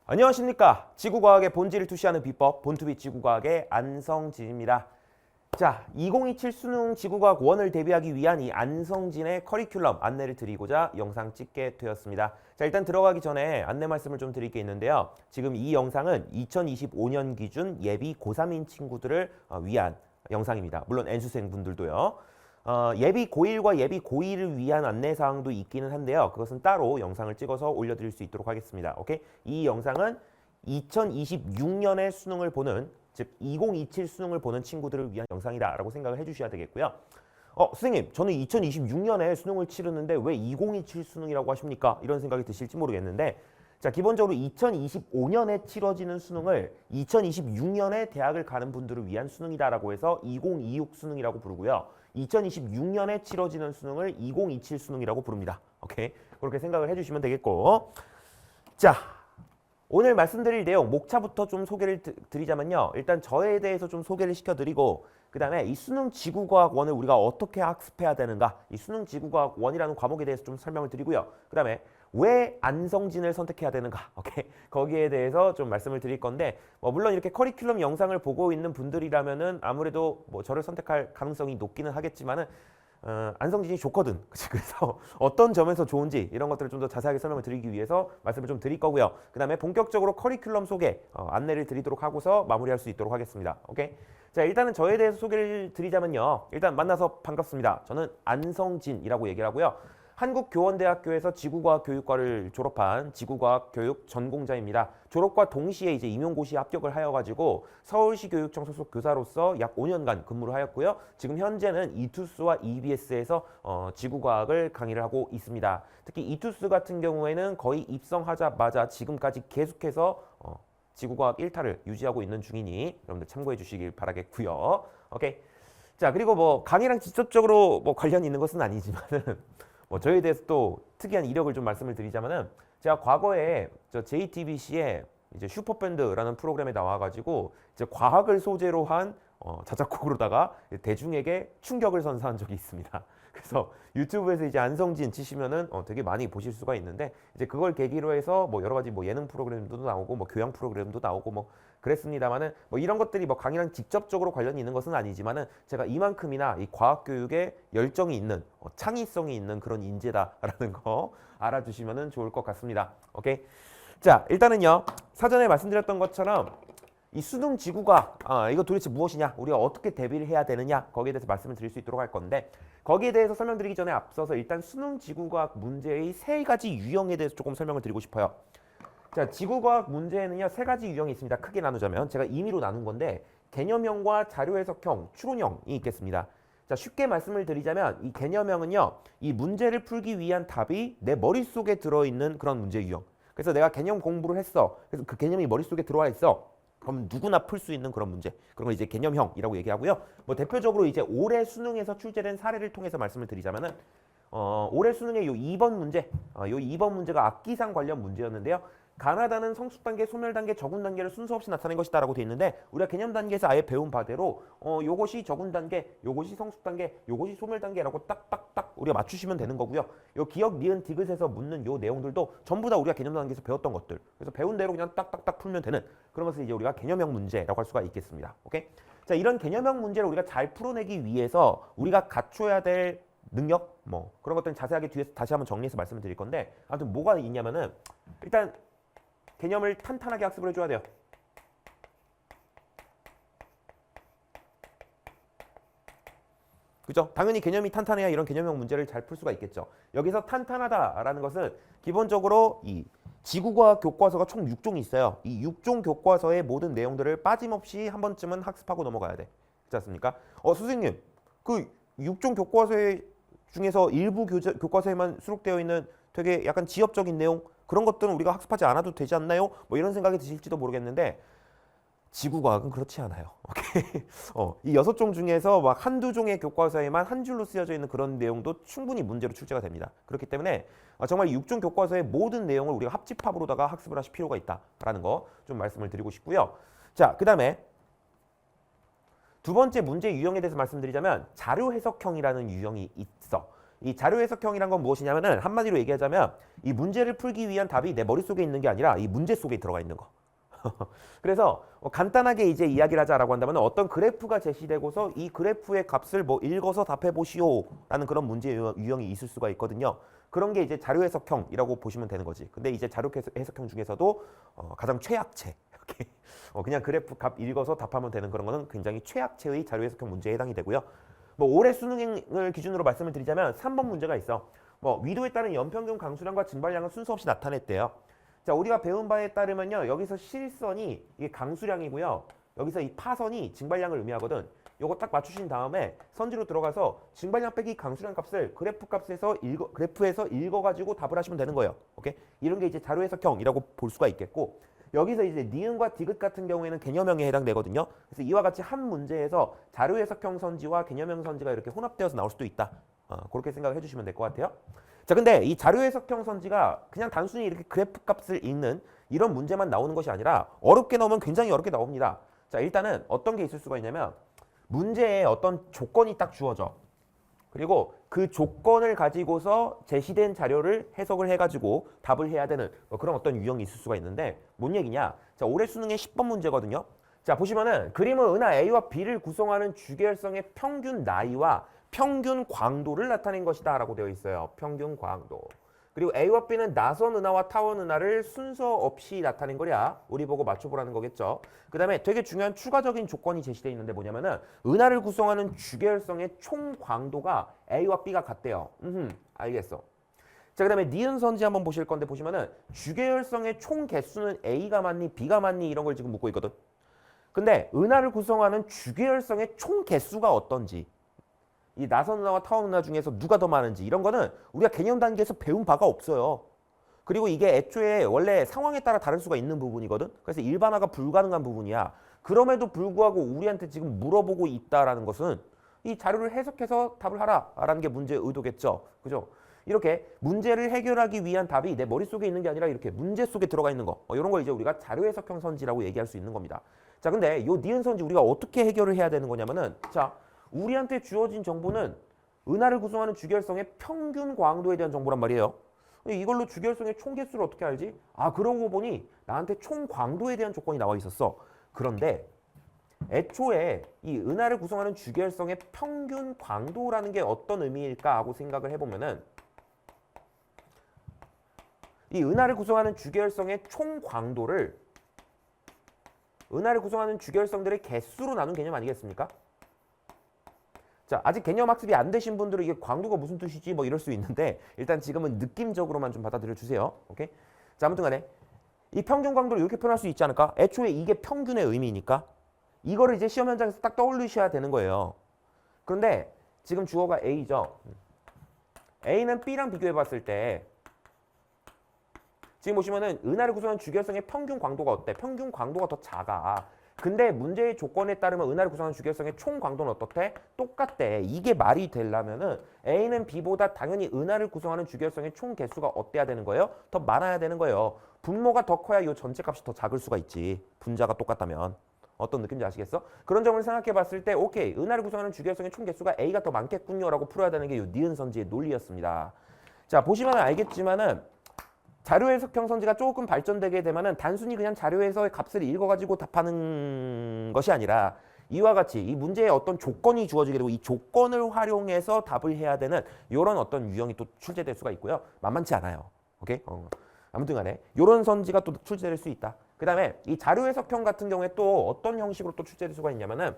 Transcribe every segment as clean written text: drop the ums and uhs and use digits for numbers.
안녕하십니까. 지구과학의 본질을 투시하는 비법, 본투비 지구과학의 안성진입니다. 자, 2027 수능 지구과학 1을 대비하기 위한 이 안성진의 커리큘럼 안내를 드리고자 영상 찍게 되었습니다. 자, 일단 들어가기 전에 안내 말씀을 좀 드릴 게 있는데요. 지금 이 영상은 2025년 기준 예비 고3인 친구들을 위한 영상입니다. 물론 N수생분들도요. 예비 고1과 예비 고2를 위한 안내사항도 있기는 한데요. 그것은 따로 영상을 찍어서 올려드릴 수 있도록 하겠습니다. 오케이? 이 영상은 2026년의 수능을 보는, 즉 2027 수능을 보는 친구들을 위한 영상이다라고 생각을 해주셔야 되겠고요. 선생님, 저는 2026년에 수능을 치르는데 왜 2027 수능이라고 하십니까? 이런 생각이 드실지 모르겠는데, 자, 기본적으로 2025년에 치러지는 수능을 2026년에 대학을 가는 분들을 위한 수능이다라고 해서 2026 수능이라고 부르고요. 2026년에 치러지는 수능을 2027 수능이라고 부릅니다. 오케이? 그렇게 생각을 해주시면 되겠고, 자, 오늘 말씀드릴 내용 목차부터 좀 소개를 드리자면요. 일단 저에 대해서 좀 소개를 시켜드리고, 그 다음에 이 수능 지구과학 1을 우리가 어떻게 학습해야 되는가, 이 수능 지구과학 1이라는 과목에 대해서 좀 설명을 드리고요. 그 다음에 왜 안성진을 선택해야 되는가, 오케이? 거기에 대해서 좀 말씀을 드릴 건데, 물론 이렇게 커리큘럼 영상을 보고 있는 분들이라면은 아무래도 저를 선택할 가능성이 높기는 하겠지만은 안성진이 좋거든. 그래서 어떤 점에서 좋은지 이런 것들을 좀 더 자세하게 설명을 드리기 위해서 말씀을 좀 드릴 거고요. 그 다음에 본격적으로 커리큘럼 소개 안내를 드리도록 하고서 마무리할 수 있도록 하겠습니다. 오케이? 자, 일단은 저에 대해서 소개를 드리자면요. 일단 만나서 반갑습니다. 저는 안성진이라고 얘기를 하고요. 한국교원대학교에서 지구과학 교육과를 졸업한 지구과학 교육 전공자입니다. 졸업과 동시에 이제 임용고시에 합격을 하여가지고 서울시 교육청 소속 교사로서 약 5년간 근무를 하였고요. 지금 현재는 이투스와 EBS에서 지구과학을 강의를 하고 있습니다. 특히 이투스 같은 경우에는 거의 입성하자마자 지금까지 계속해서 지구과학 1타를 유지하고 있는 중이니 여러분들 참고해 주시길 바라겠고요. 오케이. 자, 그리고 강의랑 직접적으로 관련이 있는 것은 아니지만은 저에 대해서 또 특이한 이력을 좀 말씀을 드리자면은 제가 과거에 저 JTBC에 이제 슈퍼밴드라는 프로그램에 나와가지고 이제 과학을 소재로 한 자작곡으로다가 대중에게 충격을 선사한 적이 있습니다. 그래서 유튜브에서 이제 안성진 치시면은 되게 많이 보실 수가 있는데 이제 그걸 계기로 해서 여러 가지 예능 프로그램도 나오고 교양 프로그램도 나오고 그랬습니다만은 이런 것들이 강의랑 직접적으로 관련이 있는 것은 아니지만은 제가 이만큼이나 이 과학 교육에 열정이 있는 창의성이 있는 그런 인재다라는 거 알아두시면은 좋을 것 같습니다. 오케이. 자, 일단은요. 사전에 말씀드렸던 것처럼 이 수능 지구과학 이거 도대체 무엇이냐, 우리가 어떻게 대비를 해야 되느냐, 거기에 대해서 말씀을 드릴 수 있도록 할 건데, 거기에 대해서 설명드리기 전에 앞서서 일단 수능 지구과학 문제의 3가지 유형에 대해서 조금 설명을 드리고 싶어요. 자, 지구과학 문제에는요 3가지 유형이 있습니다. 크게 나누자면 제가 임의로 나눈 건데, 개념형과 자료해석형, 추론형이 있겠습니다. 자, 쉽게 말씀을 드리자면 이 개념형은요, 이 문제를 풀기 위한 답이 내 머릿속에 들어있는 그런 문제 유형. 그래서 내가 개념 공부를 했어. 그래서 그 개념이 머릿속에 들어와 있어. 그럼 누구나 풀 수 있는 그런 문제. 그런 걸 이제 개념형이라고 얘기하고요. 대표적으로 이제 올해 수능에서 출제된 사례를 통해서 말씀을 드리자면은 올해 수능의 요 2번 문제, 요 2번 문제가 악기상 관련 문제였는데요. 가나다는 성숙 단계, 소멸 단계, 적응 단계를 순서 없이 나타낸 것이다라고 되어 있는데, 우리가 개념 단계에서 아예 배운 바대로 요것이 적응 단계, 요것이 성숙 단계, 요것이 소멸 단계라고 딱딱딱 우리가 맞추시면 되는 거고요. 요 기억, 니은, 디귿에서 묻는 요 내용들도 전부 다 우리가 개념 단계에서 배웠던 것들. 그래서 배운 대로 그냥 딱딱딱 풀면 되는 그런 것을 이제 우리가 개념형 문제라고 할 수가 있겠습니다. 오케이? 자, 이런 개념형 문제를 우리가 잘 풀어내기 위해서 우리가 갖춰야 될 능력, 그런 것들은 자세하게 뒤에서 다시 한번 정리해서 말씀을 드릴 건데, 아무튼 뭐가 있냐면은 일단 개념을 탄탄하게 학습을 해줘야 돼요. 그죠? 당연히 개념이 탄탄해야 이런 개념형 문제를 잘 풀 수가 있겠죠. 여기서 탄탄하다라는 것은 기본적으로 이 지구과학 교과서가 총 6종이 있어요. 이 6종 교과서의 모든 내용들을 빠짐없이 한 번쯤은 학습하고 넘어가야 돼. 그렇지 않습니까? 선생님, 그 6종 교과서 중에서 일부 교과서에만 수록되어 있는 되게 약간 지엽적인 내용, 그런 것들은 우리가 학습하지 않아도 되지 않나요? 이런 생각이 드실지도 모르겠는데, 지구과학은 그렇지 않아요. 오케이? 이 6종 중에서 한두 종의 교과서에만 한 줄로 쓰여져 있는 그런 내용도 충분히 문제로 출제가 됩니다. 그렇기 때문에 정말 6종 교과서의 모든 내용을 우리가 합집합으로다가 학습을 하실 필요가 있다라는 거 좀 말씀을 드리고 싶고요. 자, 그 다음에 두 번째 문제 유형에 대해서 말씀드리자면 자료 해석형이라는 유형이 있어. 이 자료 해석형이란 건 무엇이냐면은 한마디로 얘기하자면 이 문제를 풀기 위한 답이 내 머릿속에 있는 게 아니라 이 문제 속에 들어가 있는 거. 그래서 간단하게 이제 이야기를 하자라고 한다면 어떤 그래프가 제시되고서 이 그래프의 값을 뭐 읽어서 답해 보시오라는 그런 문제 유형이 있을 수가 있거든요. 그런 게 이제 자료 해석형이라고 보시면 되는 거지. 근데 이제 자료 해석형 중에서도 가장 최악체. 이렇게 그냥 그래프 값 읽어서 답하면 되는 그런 거는 굉장히 최악체의 자료 해석형 문제에 해당이 되고요. 뭐 올해 수능을 기준으로 말씀을 드리자면 3번 문제가 있어. 뭐 위도에 따른 연평균 강수량과 증발량을 순서 없이 나타냈대요. 자, 우리가 배운 바에 따르면요. 여기서 실선이 이게 강수량이고요. 여기서 이 파선이 증발량을 의미하거든. 요거 딱 맞추신 다음에 선지로 들어가서 증발량 빼기 강수량 값을 그래프에서 읽어가지고 답을 하시면 되는 거예요. 오케이? 이런 게 이제 자료 해석형이라고 볼 수가 있겠고, 여기서 이제 니은과 디귿 같은 경우에는 개념형에 해당되거든요. 그래서 이와 같이 한 문제에서 자료 해석형 선지와 개념형 선지가 이렇게 혼합되어서 나올 수도 있다. 그렇게 생각을 해주시면 될 것 같아요. 자, 근데 이 자료 해석형 선지가 그냥 단순히 이렇게 그래프 값을 읽는 이런 문제만 나오는 것이 아니라 어렵게 나오면 굉장히 어렵게 나옵니다. 자, 일단은 어떤 게 있을 수가 있냐면 문제에 어떤 조건이 딱 주어져. 그리고 그 조건을 가지고서 제시된 자료를 해석을 해가지고 답을 해야 되는 그런 어떤 유형이 있을 수가 있는데 뭔 얘기냐? 자, 올해 수능의 10번 문제거든요. 자, 보시면은 그림은 은하 A와 B를 구성하는 주계열성의 평균 나이와 평균 광도를 나타낸 것이다 라고 되어 있어요. 평균 광도. 그리고 A와 B는 나선 은하와 타원 은하를 순서 없이 나타낸 거랴. 우리 보고 맞춰보라는 거겠죠. 그 다음에 되게 중요한 추가적인 조건이 제시되어 있는데 뭐냐면은 은하를 구성하는 주계열성의 총 광도가 A와 B가 같대요. 알겠어. 자, 그 다음에 니은 선지 한번 보실 건데 보시면은 주계열성의 총 개수는 A가 맞니 B가 맞니 이런 걸 지금 묻고 있거든. 근데 은하를 구성하는 주계열성의 총 개수가 어떤지, 이 나선 은하와 타원 은하 중에서 누가 더 많은지 이런 거는 우리가 개념 단계에서 배운 바가 없어요. 그리고 이게 애초에 원래 상황에 따라 다를 수가 있는 부분이거든. 그래서 일반화가 불가능한 부분이야. 그럼에도 불구하고 우리한테 지금 물어보고 있다라는 것은 이 자료를 해석해서 답을 하라라는 게 문제의 의도겠죠. 그죠? 이렇게 문제를 해결하기 위한 답이 내 머릿속에 있는 게 아니라 이렇게 문제 속에 들어가 있는 거. 이런 걸 이제 우리가 자료 해석형 선지라고 얘기할 수 있는 겁니다. 자, 근데 요 니은 선지 우리가 어떻게 해결을 해야 되는 거냐면은, 자, 우리한테 주어진 정보는 은하를 구성하는 주계열성의 평균 광도에 대한 정보란 말이에요. 이걸로 주계열성의 총 개수를 어떻게 알지? 아, 그러고 보니 나한테 총 광도에 대한 조건이 나와 있었어. 그런데 애초에 이 은하를 구성하는 주계열성의 평균 광도라는 게 어떤 의미일까 하고 생각을 해보면은, 이 은하를 구성하는 주계열성의 총 광도를 은하를 구성하는 주계열성들의 개수로 나눈 개념 아니겠습니까? 자, 아직 개념 학습이 안 되신 분들은 이게 광도가 무슨 뜻이지 뭐 이럴 수 있는데 일단 지금은 느낌적으로만 좀 받아들여 주세요. 오케이? 자, 아무튼 간에 이 평균 광도를 이렇게 표현할 수 있지 않을까? 애초에 이게 평균의 의미니까 이거를 이제 시험 현장에서 딱 떠올리셔야 되는 거예요. 그런데 지금 주어가 A죠. A는 B랑 비교해 봤을 때 지금 보시면은 은하를 구성하는 주계열성의 평균 광도가 어때? 평균 광도가 더 작아. 근데 문제의 조건에 따르면 은하를 구성하는 주계열성의 총 광도는 어떻대? 똑같대. 이게 말이 되려면은 A는 B보다 당연히 은하를 구성하는 주계열성의 총 개수가 어때야 되는 거예요? 더 많아야 되는 거예요. 분모가 더 커야 이 전체 값이 더 작을 수가 있지. 분자가 똑같다면. 어떤 느낌인지 아시겠어? 그런 점을 생각해 봤을 때 오케이. 은하를 구성하는 주계열성의 총 개수가 A가 더 많겠군요 라고 풀어야 되는 게 이 니은 선지의 논리였습니다. 자, 보시면 알겠지만은 자료 해석형 선지가 조금 발전되게 되면은 단순히 그냥 자료에서의 값을 읽어가지고 답하는 것이 아니라 이와 같이 이 문제에 어떤 조건이 주어지게 되고 이 조건을 활용해서 답을 해야 되는 이런 어떤 유형이 또 출제될 수가 있고요. 만만치 않아요. 오케이? 아무튼 간에 이런 선지가 또 출제될 수 있다. 그 다음에 이 자료 해석형 같은 경우에 또 어떤 형식으로 또 출제될 수가 있냐면은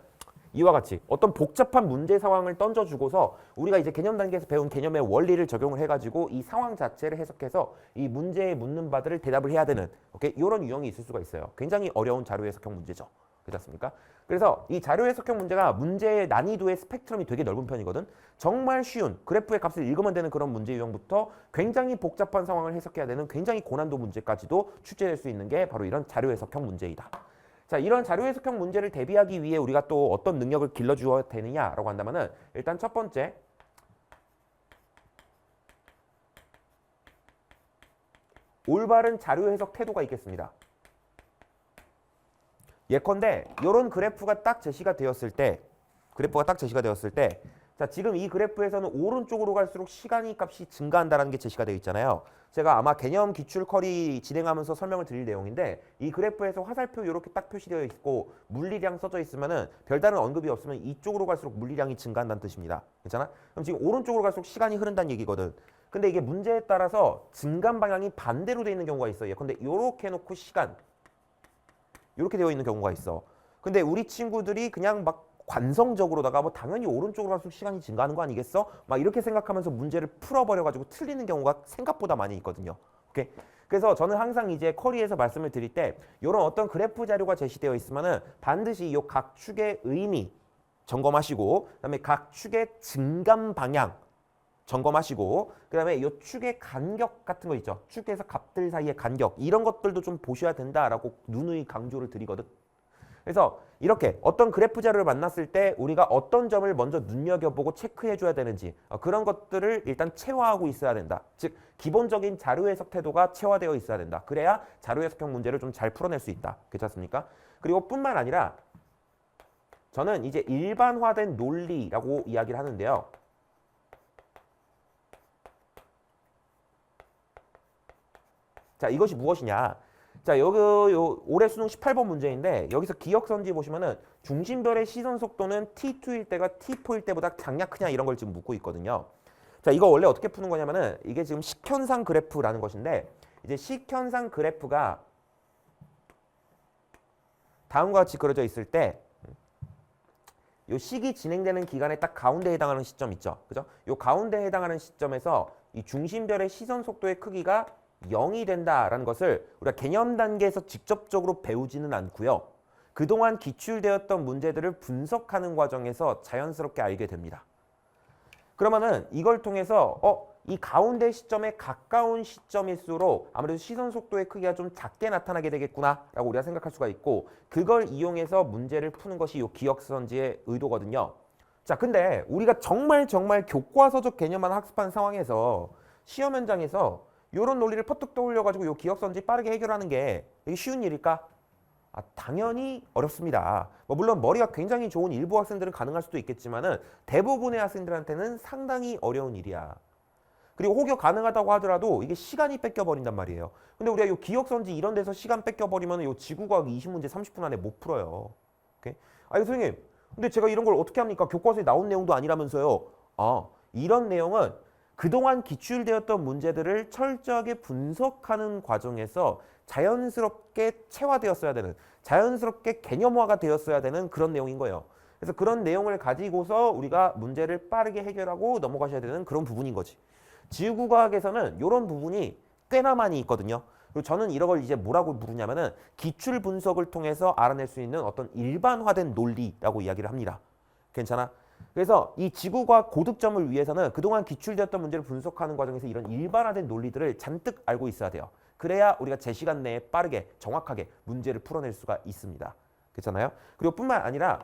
이와 같이 어떤 복잡한 문제 상황을 던져주고서 우리가 이제 개념 단계에서 배운 개념의 원리를 적용을 해가지고 이 상황 자체를 해석해서 이 문제에 묻는 바들을 대답을 해야 되는 오케이? 이런 유형이 있을 수가 있어요. 굉장히 어려운 자료 해석형 문제죠. 그렇지 않습니까? 그래서 이 자료 해석형 문제가 문제의 난이도의 스펙트럼이 되게 넓은 편이거든. 정말 쉬운 그래프의 값을 읽으면 되는 그런 문제 유형부터 굉장히 복잡한 상황을 해석해야 되는 굉장히 고난도 문제까지도 출제될 수 있는 게 바로 이런 자료 해석형 문제이다. 자, 이런 자료 해석형 문제를 대비하기 위해 우리가 또 어떤 능력을 길러주어야 되느냐라고 한다면은 일단 첫 번째 올바른 자료 해석 태도가 있겠습니다. 예컨대 이런 그래프가 딱 제시가 되었을 때 자, 지금 이 그래프에서는 오른쪽으로 갈수록 시간이 값이 증가한다는 게 제시가 되어 있잖아요. 제가 아마 개념 기출 커리 진행하면서 설명을 드릴 내용인데 이 그래프에서 화살표 이렇게 딱 표시되어 있고 물리량 써져 있으면은 별다른 언급이 없으면 이쪽으로 갈수록 물리량이 증가한다는 뜻입니다. 괜찮아? 그럼 지금 오른쪽으로 갈수록 시간이 흐른다는 얘기거든. 근데 이게 문제에 따라서 증감 방향이 반대로 되어 있는 경우가 있어요. 근데 이렇게 해놓고 시간 이렇게 되어 있는 경우가 있어. 근데 우리 친구들이 그냥 막 관성적으로다가 뭐 당연히 오른쪽으로 갈수록 시간이 증가하는 거 아니겠어? 막 이렇게 생각하면서 문제를 풀어버려가지고 틀리는 경우가 생각보다 많이 있거든요. 오케이? 그래서 저는 항상 이제 커리에서 말씀을 드릴 때 이런 어떤 그래프 자료가 제시되어 있으면은 반드시 이 각 축의 의미 점검하시고 그다음에 각 축의 증감 방향 점검하시고 그다음에 이 축의 간격 같은 거 있죠. 축에서 값들 사이의 간격 이런 것들도 좀 보셔야 된다라고 누누이 강조를 드리거든. 그래서 이렇게 어떤 그래프 자료를 만났을 때 우리가 어떤 점을 먼저 눈여겨보고 체크해 줘야 되는지 그런 것들을 일단 체화하고 있어야 된다. 즉 기본적인 자료 해석 태도가 체화되어 있어야 된다. 그래야 자료 해석형 문제를 좀 잘 풀어낼 수 있다. 괜찮습니까? 그리고 뿐만 아니라 저는 이제 일반화된 논리라고 이야기를 하는데요. 자, 이것이 무엇이냐? 자, 여기 올해 수능 18번 문제인데 여기서 기억선지 보시면은 중심별의 시선 속도는 T2일 때가 T4일 때보다 작냐 크냐 이런 걸 지금 묻고 있거든요. 자, 이거 원래 어떻게 푸는 거냐면은 이게 지금 식현상 그래프라는 것인데 이제 식현상 그래프가 다음과 같이 그려져 있을 때 요 식이 진행되는 기간에 딱 가운데에 해당하는 시점 있죠. 그죠? 요 가운데에 해당하는 시점에서 이 중심별의 시선 속도의 크기가 0이 된다라는 것을 우리가 개념 단계에서 직접적으로 배우지는 않고요. 그동안 기출되었던 문제들을 분석하는 과정에서 자연스럽게 알게 됩니다. 그러면은 이걸 통해서 이 가운데 시점에 가까운 시점일수록 아무래도 시선 속도의 크기가 좀 작게 나타나게 되겠구나라고 우리가 생각할 수가 있고 그걸 이용해서 문제를 푸는 것이 이 기억선지의 의도거든요. 자, 근데 우리가 정말 교과서적 개념만 학습한 상황에서 시험 현장에서 이런 논리를 퍼뜩 떠올려가지고 이 기억선지 빠르게 해결하는 게 이게 쉬운 일일까? 당연히 어렵습니다. 물론 머리가 굉장히 좋은 일부 학생들은 가능할 수도 있겠지만은 대부분의 학생들한테는 상당히 어려운 일이야. 그리고 혹여 가능하다고 하더라도 이게 시간이 뺏겨버린단 말이에요. 근데 우리가 이 기억선지 이런 데서 시간 뺏겨버리면 이 지구과학 20문제 30분 안에 못 풀어요. 오케이? 선생님, 근데 제가 이런 걸 어떻게 합니까? 교과서에 나온 내용도 아니라면서요. 이런 내용은 그동안 기출되었던 문제들을 철저하게 분석하는 과정에서 자연스럽게 체화되었어야 되는, 자연스럽게 개념화가 되었어야 되는 그런 내용인 거예요. 그래서 그런 내용을 가지고서 우리가 문제를 빠르게 해결하고 넘어가셔야 되는 그런 부분인 거지. 지구과학에서는 이런 부분이 꽤나 많이 있거든요. 그리고 저는 이런 걸 이제 뭐라고 부르냐면은 기출 분석을 통해서 알아낼 수 있는 어떤 일반화된 논리라고 이야기를 합니다. 괜찮아? 그래서 이 지구과학 고득점을 위해서는 그동안 기출되었던 문제를 분석하는 과정에서 이런 일반화된 논리들을 잔뜩 알고 있어야 돼요. 그래야 우리가 제 시간 내에 빠르게 정확하게 문제를 풀어낼 수가 있습니다. 괜찮아요? 그리고 뿐만 아니라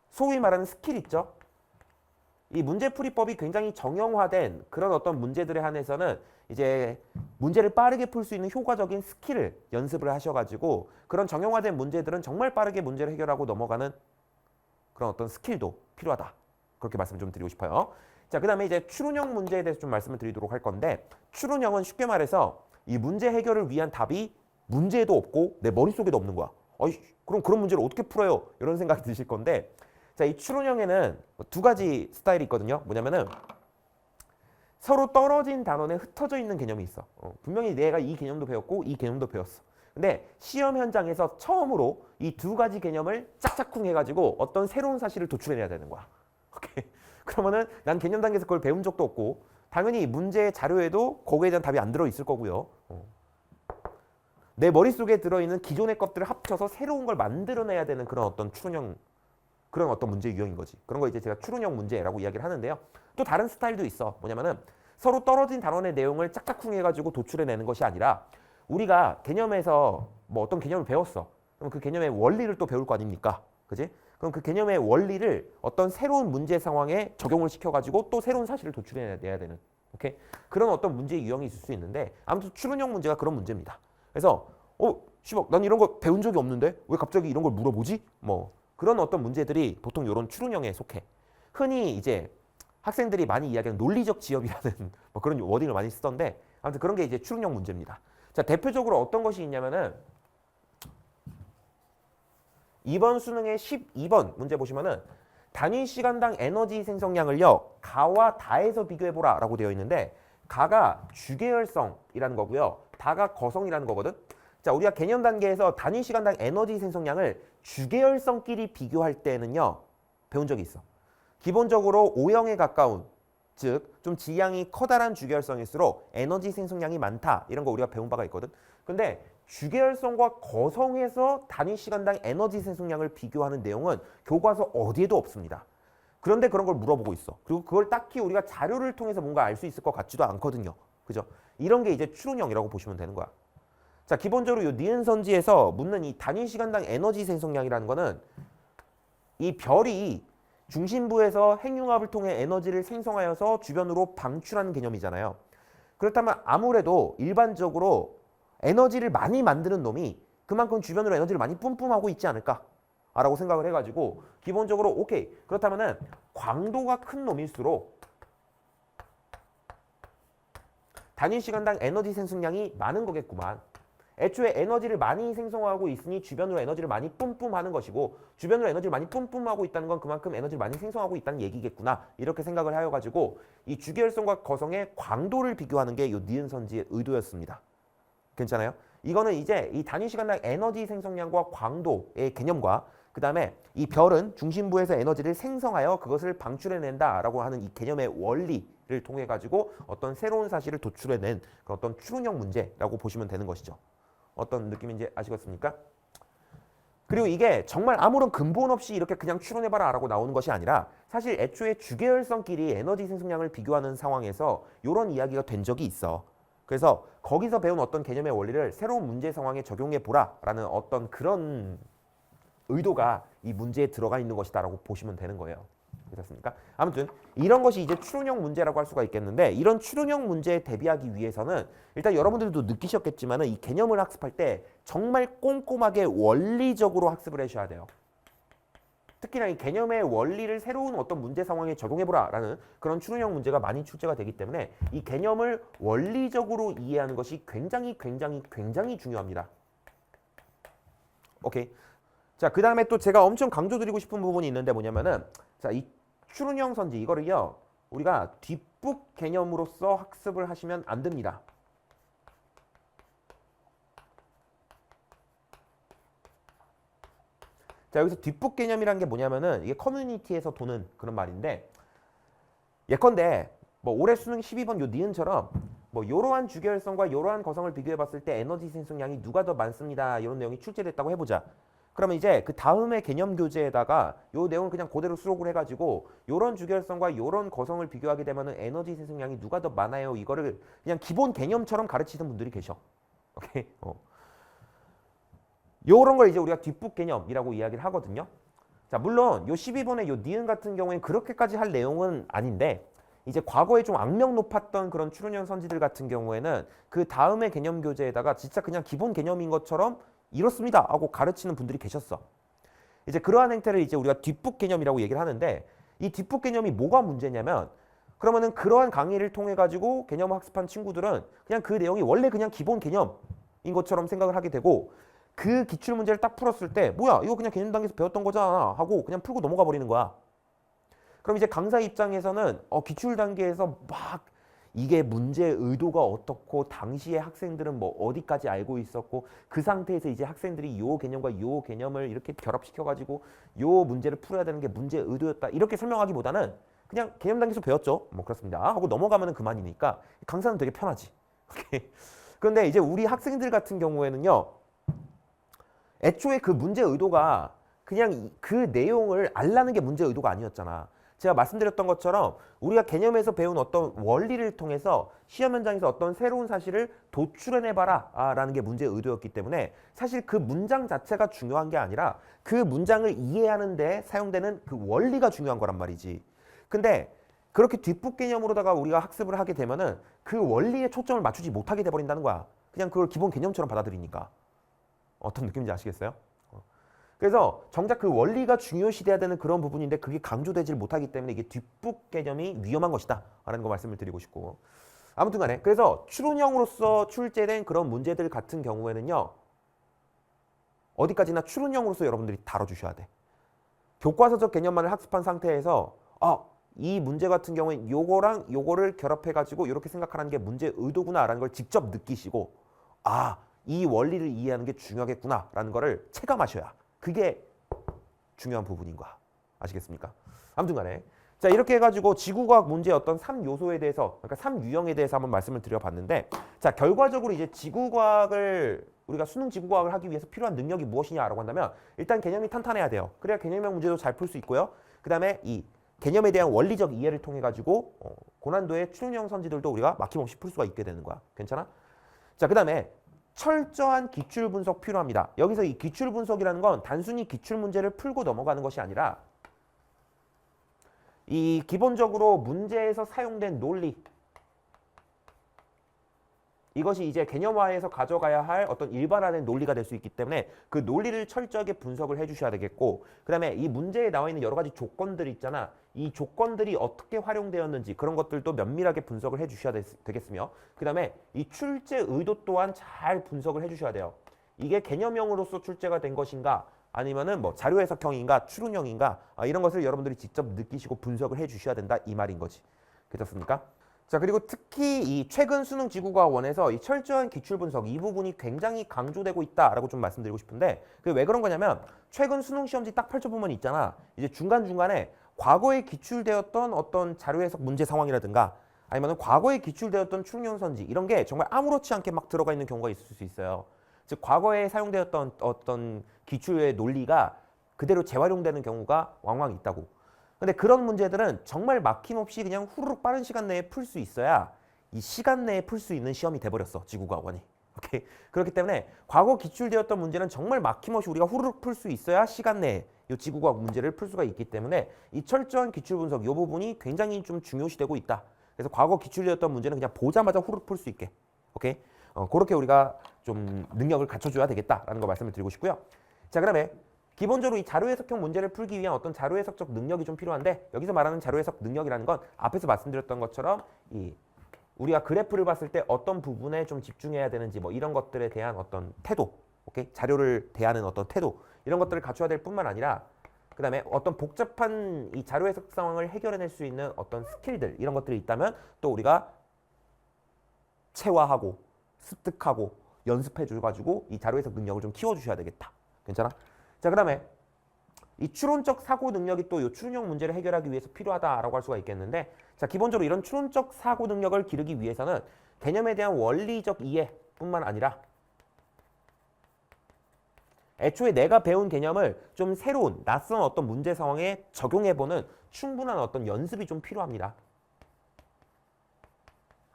소위 말하는 스킬 있죠? 이 문제풀이법이 굉장히 정형화된 그런 어떤 문제들에 한해서는 이제 문제를 빠르게 풀 수 있는 효과적인 스킬을 연습을 하셔가지고 그런 정형화된 문제들은 정말 빠르게 문제를 해결하고 넘어가는 그런 어떤 스킬도 필요하다. 그렇게 말씀 좀 드리고 싶어요. 자, 그 다음에 이제 추론형 문제에 대해서 좀 말씀을 드리도록 할 건데 추론형은 쉽게 말해서 이 문제 해결을 위한 답이 문제에도 없고 내 머릿속에도 없는 거야. 그럼 그런 문제를 어떻게 풀어요? 이런 생각이 드실 건데 자, 이 추론형에는 두 가지 스타일이 있거든요. 뭐냐면은 서로 떨어진 단원에 흩어져 있는 개념이 있어. 분명히 내가 이 개념도 배웠고 이 개념도 배웠어. 근데 시험 현장에서 처음으로 이 두 가지 개념을 짝짝꿍 해가지고 어떤 새로운 사실을 도출해내야 되는 거야. 오케이. 그러면은 난 개념 단계에서 그걸 배운 적도 없고 당연히 문제 자료에도 거기에 대한 답이 안 들어있을 거고요. 내 머릿속에 들어있는 기존의 것들을 합쳐서 새로운 걸 만들어내야 되는 그런 어떤 추론형 그런 어떤 문제 유형인 거지. 그런 거 이제 제가 추론형 문제라고 이야기를 하는데요. 또 다른 스타일도 있어. 뭐냐면은 서로 떨어진 단원의 내용을 짝짝꿍 해가지고 도출해내는 것이 아니라 우리가 개념에서 뭐 어떤 개념을 배웠어. 그럼 그 개념의 원리를 또 배울 거 아닙니까? 그지? 그럼 그 개념의 원리를 어떤 새로운 문제 상황에 적용을 시켜가지고 또 새로운 사실을 도출해내야 되는. 오케이? 그런 어떤 문제 유형이 있을 수 있는데 아무튼 추론형 문제가 그런 문제입니다. 그래서 씨발 난 이런 거 배운 적이 없는데 왜 갑자기 이런 걸 물어보지? 뭐 그런 어떤 문제들이 보통 이런 추론형에 속해. 흔히 이제 학생들이 많이 이야기하는 논리적 지엽이라는 뭐 그런 워딩을 많이 쓰던데 아무튼 그런 게 이제 추론형 문제입니다. 자, 대표적으로 어떤 것이 있냐면은 이번 수능의 12번 문제 보시면은 단위 시간당 에너지 생성량을요 가와 다에서 비교해보라 라고 되어 있는데 가가 주계열성이라는 거고요 다가 거성이라는 거거든. 자, 우리가 개념 단계에서 단위 시간당 에너지 생성량을 주계열성끼리 비교할 때는요 배운 적이 있어. 기본적으로 O형에 가까운 즉 좀 지양이 커다란 주계열성일수록 에너지 생성량이 많다 이런 거 우리가 배운 바가 있거든. 근데 주계열성과 거성에서 단위 시간당 에너지 생성량을 비교하는 내용은 교과서 어디에도 없습니다. 그런데 그런 걸 물어보고 있어. 그리고 그걸 딱히 우리가 자료를 통해서 뭔가 알 수 있을 것 같지도 않거든요. 그죠? 이런 게 이제 추론형이라고 보시면 되는 거야. 자, 기본적으로 이 니은 선지에서 묻는 이 단위 시간당 에너지 생성량이라는 거는 이 별이 중심부에서 핵융합을 통해 에너지를 생성하여서 주변으로 방출하는 개념이잖아요. 그렇다면 아무래도 일반적으로 에너지를 많이 만드는 놈이 그만큼 주변으로 에너지를 많이 뿜뿜하고 있지 않을까? 라고 생각을 해가지고 기본적으로 오케이. 그렇다면은 광도가 큰 놈일수록 단위 시간당 에너지 생성량이 많은 거겠구만. 애초에 에너지를 많이 생성하고 있으니 주변으로 에너지를 많이 뿜뿜하는 것이고 주변으로 에너지를 많이 뿜뿜하고 있다는 건 그만큼 에너지를 많이 생성하고 있다는 얘기겠구나. 이렇게 생각을 하여가지고 이 주계열성과 거성의 광도를 비교하는 게 이 니은 선지의 의도였습니다. 괜찮아요? 이거는 이제 이 단위 시간당 에너지 생성량과 광도의 개념과 그 다음에 이 별은 중심부에서 에너지를 생성하여 그것을 방출해낸다라고 하는 이 개념의 원리를 통해 가지고 어떤 새로운 사실을 도출해낸 그런 어떤 추론형 문제라고 보시면 되는 것이죠. 어떤 느낌인지 아시겠습니까? 그리고 이게 정말 아무런 근본 없이 이렇게 그냥 추론해봐라 라고 나오는 것이 아니라 사실 애초에 주계열성끼리 에너지 생성량을 비교하는 상황에서 이런 이야기가 된 적이 있어. 그래서 거기서 배운 어떤 개념의 원리를 새로운 문제 상황에 적용해보라 라는 어떤 그런 의도가 이 문제에 들어가 있는 것이다라고 보시면 되는 거예요. 그렇습니까? 아무튼 이런 것이 이제 추론형 문제라고 할 수가 있겠는데 이런 추론형 문제에 대비하기 위해서는 일단 여러분들도 느끼셨겠지만 이 개념을 학습할 때 정말 꼼꼼하게 원리적으로 학습을 하셔야 돼요. 특히나 이 개념의 원리를 새로운 어떤 문제 상황에 적용해보라 라는 그런 추론형 문제가 많이 출제가 되기 때문에 이 개념을 원리적으로 이해하는 것이 굉장히 중요합니다. 오케이. 자, 그 다음에 또 제가 엄청 강조드리고 싶은 부분이 있는데 뭐냐면은 자, 이 추론형 선지 이거를요 우리가 뒷북 개념으로서 학습을 하시면 안 됩니다. 자, 여기서 뒷북 개념이라는 게 뭐냐면은 이게 커뮤니티에서 도는 그런 말인데 예컨대 뭐 올해 수능 12번 요 니은처럼 뭐 이러한 주계열성과 이러한 거성을 비교해 봤을 때 에너지 생성량이 누가 더 많습니다. 이런 내용이 출제됐다고 해보자. 그러면 이제 그 다음에 개념 교재에다가 요 내용을 그냥 그대로 수록을 해가지고 요런 주계열성과 요런 거성을 비교하게 되면은 에너지 생성량이 누가 더 많아요. 이거를 그냥 기본 개념처럼 가르치는 분들이 계셔. 오케이. 요런 걸 이제 우리가 뒷북 개념이라고 이야기를 하거든요. 자, 물론 요 12번의 요 니은 같은 경우에는 그렇게까지 할 내용은 아닌데 이제 과거에 좀 악명 높았던 그런 추론형 선지들 같은 경우에는 그 다음에 개념 교재에다가 진짜 그냥 기본 개념인 것처럼 이렇습니다 하고 가르치는 분들이 계셨어. 이제 그러한 행태를 이제 우리가 뒷북 개념이라고 얘기를 하는데 이 뒷북 개념이 뭐가 문제냐면 그러면은 그러한 강의를 통해 가지고 개념 학습한 친구들은 그냥 그 내용이 원래 그냥 기본 개념인 것처럼 생각을 하게 되고 그 기출 문제를 딱 풀었을 때 뭐야 이거 그냥 개념 단계에서 배웠던 거잖아 하고 그냥 풀고 넘어가 버리는 거야. 그럼 이제 강사 입장에서는 기출 단계에서 막 이게 문제의 의도가 어떻고 당시에 학생들은 뭐 어디까지 알고 있었고 그 상태에서 이제 학생들이 요 개념과 요 개념을 이렇게 결합시켜 가지고 요 문제를 풀어야 되는 게 문제의 의도였다 이렇게 설명하기보다는 그냥 개념 단계에서 배웠죠 뭐 그렇습니다 하고 넘어가면 그만이니까 강사는 되게 편하지. 그런데 이제 우리 학생들 같은 경우에는요 애초에 그 문제 의도가 그냥 그 내용을 알라는 게 문제 의도가 아니었잖아. 제가 말씀드렸던 것처럼 우리가 개념에서 배운 어떤 원리를 통해서 시험 현장에서 어떤 새로운 사실을 도출해내봐라 라는 게 문제의 의도였기 때문에 사실 그 문장 자체가 중요한 게 아니라 그 문장을 이해하는 데 사용되는 그 원리가 중요한 거란 말이지. 근데 그렇게 뒷북 개념으로다가 우리가 학습을 하게 되면은 그 원리에 초점을 맞추지 못하게 돼버린다는 거야. 그냥 그걸 기본 개념처럼 받아들이니까. 어떤 느낌인지 아시겠어요? 그래서 정작 그 원리가 중요시돼야 되는 그런 부분인데 그게 강조되질 못하기 때문에 이게 뒷북 개념이 위험한 것이다 라는 거 말씀을 드리고 싶고, 아무튼 간에 그래서 추론형으로서 출제된 그런 문제들 같은 경우에는요, 어디까지나 추론형으로서 여러분들이 다뤄주셔야 돼. 교과서적 개념만을 학습한 상태에서 이 문제 같은 경우엔 요거랑 요거를 결합해가지고 이렇게 생각하는 게 문제 의도구나라는 걸 직접 느끼시고, 이 원리를 이해하는 게 중요하겠구나라는 거를 체감하셔야 그게 중요한 부분인 거야. 아시겠습니까? 아무튼 간에 자, 이렇게 해가지고 지구과학 문제의 어떤 3요소에 대해서, 그러니까 3유형에 대해서 한번 말씀을 드려봤는데, 자, 결과적으로 이제 우리가 수능 지구과학을 하기 위해서 필요한 능력이 무엇이냐라고 한다면 일단 개념이 탄탄해야 돼요. 그래야 개념형 문제도 잘 풀 수 있고요. 그 다음에 이 개념에 대한 원리적 이해를 통해 가지고 고난도의 추론형 선지들도 우리가 막힘없이 풀 수가 있게 되는 거야. 괜찮아? 자, 그 다음에 철저한 기출 분석 필요합니다. 여기서 이 기출 분석이라는 건 단순히 기출 문제를 풀고 넘어가는 것이 아니라 이 기본적으로 문제에서 사용된 논리, 이것이 이제 개념화해서 가져가야 할 어떤 일반화된 논리가 될 수 있기 때문에 그 논리를 철저하게 분석을 해주셔야 되겠고, 그 다음에 이 문제에 나와 있는 여러 가지 조건들 있잖아. 이 조건들이 어떻게 활용되었는지 그런 것들도 면밀하게 분석을 해주셔야 되겠으며, 그 다음에 이 출제 의도 또한 잘 분석을 해주셔야 돼요. 이게 개념형으로서 출제가 된 것인가, 아니면은 뭐 자료 해석형인가, 추론형인가, 이런 것을 여러분들이 직접 느끼시고 분석을 해주셔야 된다 이 말인 거지. 그렇습니까? 자, 그리고 특히 이 최근 수능 지구과학원에서 이 철저한 기출 분석 이 부분이 굉장히 강조되고 있다라고 좀 말씀드리고 싶은데, 그게 왜 그런 거냐면 최근 수능 시험지 딱 펼쳐보면 있잖아. 이제 중간중간에 과거에 기출되었던 어떤 자료 해석 문제 상황이라든가 아니면 과거에 기출되었던 추론형 선지 이런 게 정말 아무렇지 않게 막 들어가 있는 경우가 있을 수 있어요. 즉 과거에 사용되었던 어떤 기출의 논리가 그대로 재활용되는 경우가 왕왕 있다고. 근데 그런 문제들은 정말 막힘없이 그냥 후루룩 빠른 시간 내에 풀 수 있어야 이 시간 내에 풀 수 있는 시험이 돼버렸어, 지구과학원이. 오케이? 그렇기 때문에 과거 기출되었던 문제는 정말 막힘없이 우리가 후루룩 풀 수 있어야 시간 내에 이 지구과학 문제를 풀 수가 있기 때문에 이 철저한 기출 분석 이 부분이 굉장히 좀 중요시되고 있다. 그래서 과거 기출되었던 문제는 그냥 보자마자 후루룩 풀 수 있게. 오케이? 그렇게 우리가 좀 능력을 갖춰줘야 되겠다라는 거 말씀을 드리고 싶고요. 자, 그다음에 기본적으로 이 자료 해석형 문제를 풀기 위한 어떤 자료 해석적 능력이 좀 필요한데, 여기서 말하는 자료 해석 능력이라는 건 앞에서 말씀드렸던 것처럼 우리가 그래프를 봤을 때 어떤 부분에 좀 집중해야 되는지 뭐 이런 것들에 대한 어떤 태도, 오케이? 자료를 대하는 어떤 태도 이런 것들을 갖춰야 될 뿐만 아니라, 그 다음에 어떤 복잡한 이 자료 해석 상황을 해결해낼 수 있는 어떤 스킬들 이런 것들이 있다면 또 우리가 체화하고 습득하고 연습해줘가지고 이 자료 해석 능력을 좀 키워주셔야 되겠다. 괜찮아? 자, 그 다음에 이 추론적 사고 능력이 또 이 추론형 문제를 해결하기 위해서 필요하다라고 할 수가 있겠는데, 자, 기본적으로 이런 추론적 사고 능력을 기르기 위해서는 개념에 대한 원리적 이해뿐만 아니라 애초에 내가 배운 개념을 좀 새로운 낯선 어떤 문제 상황에 적용해보는 충분한 어떤 연습이 좀 필요합니다.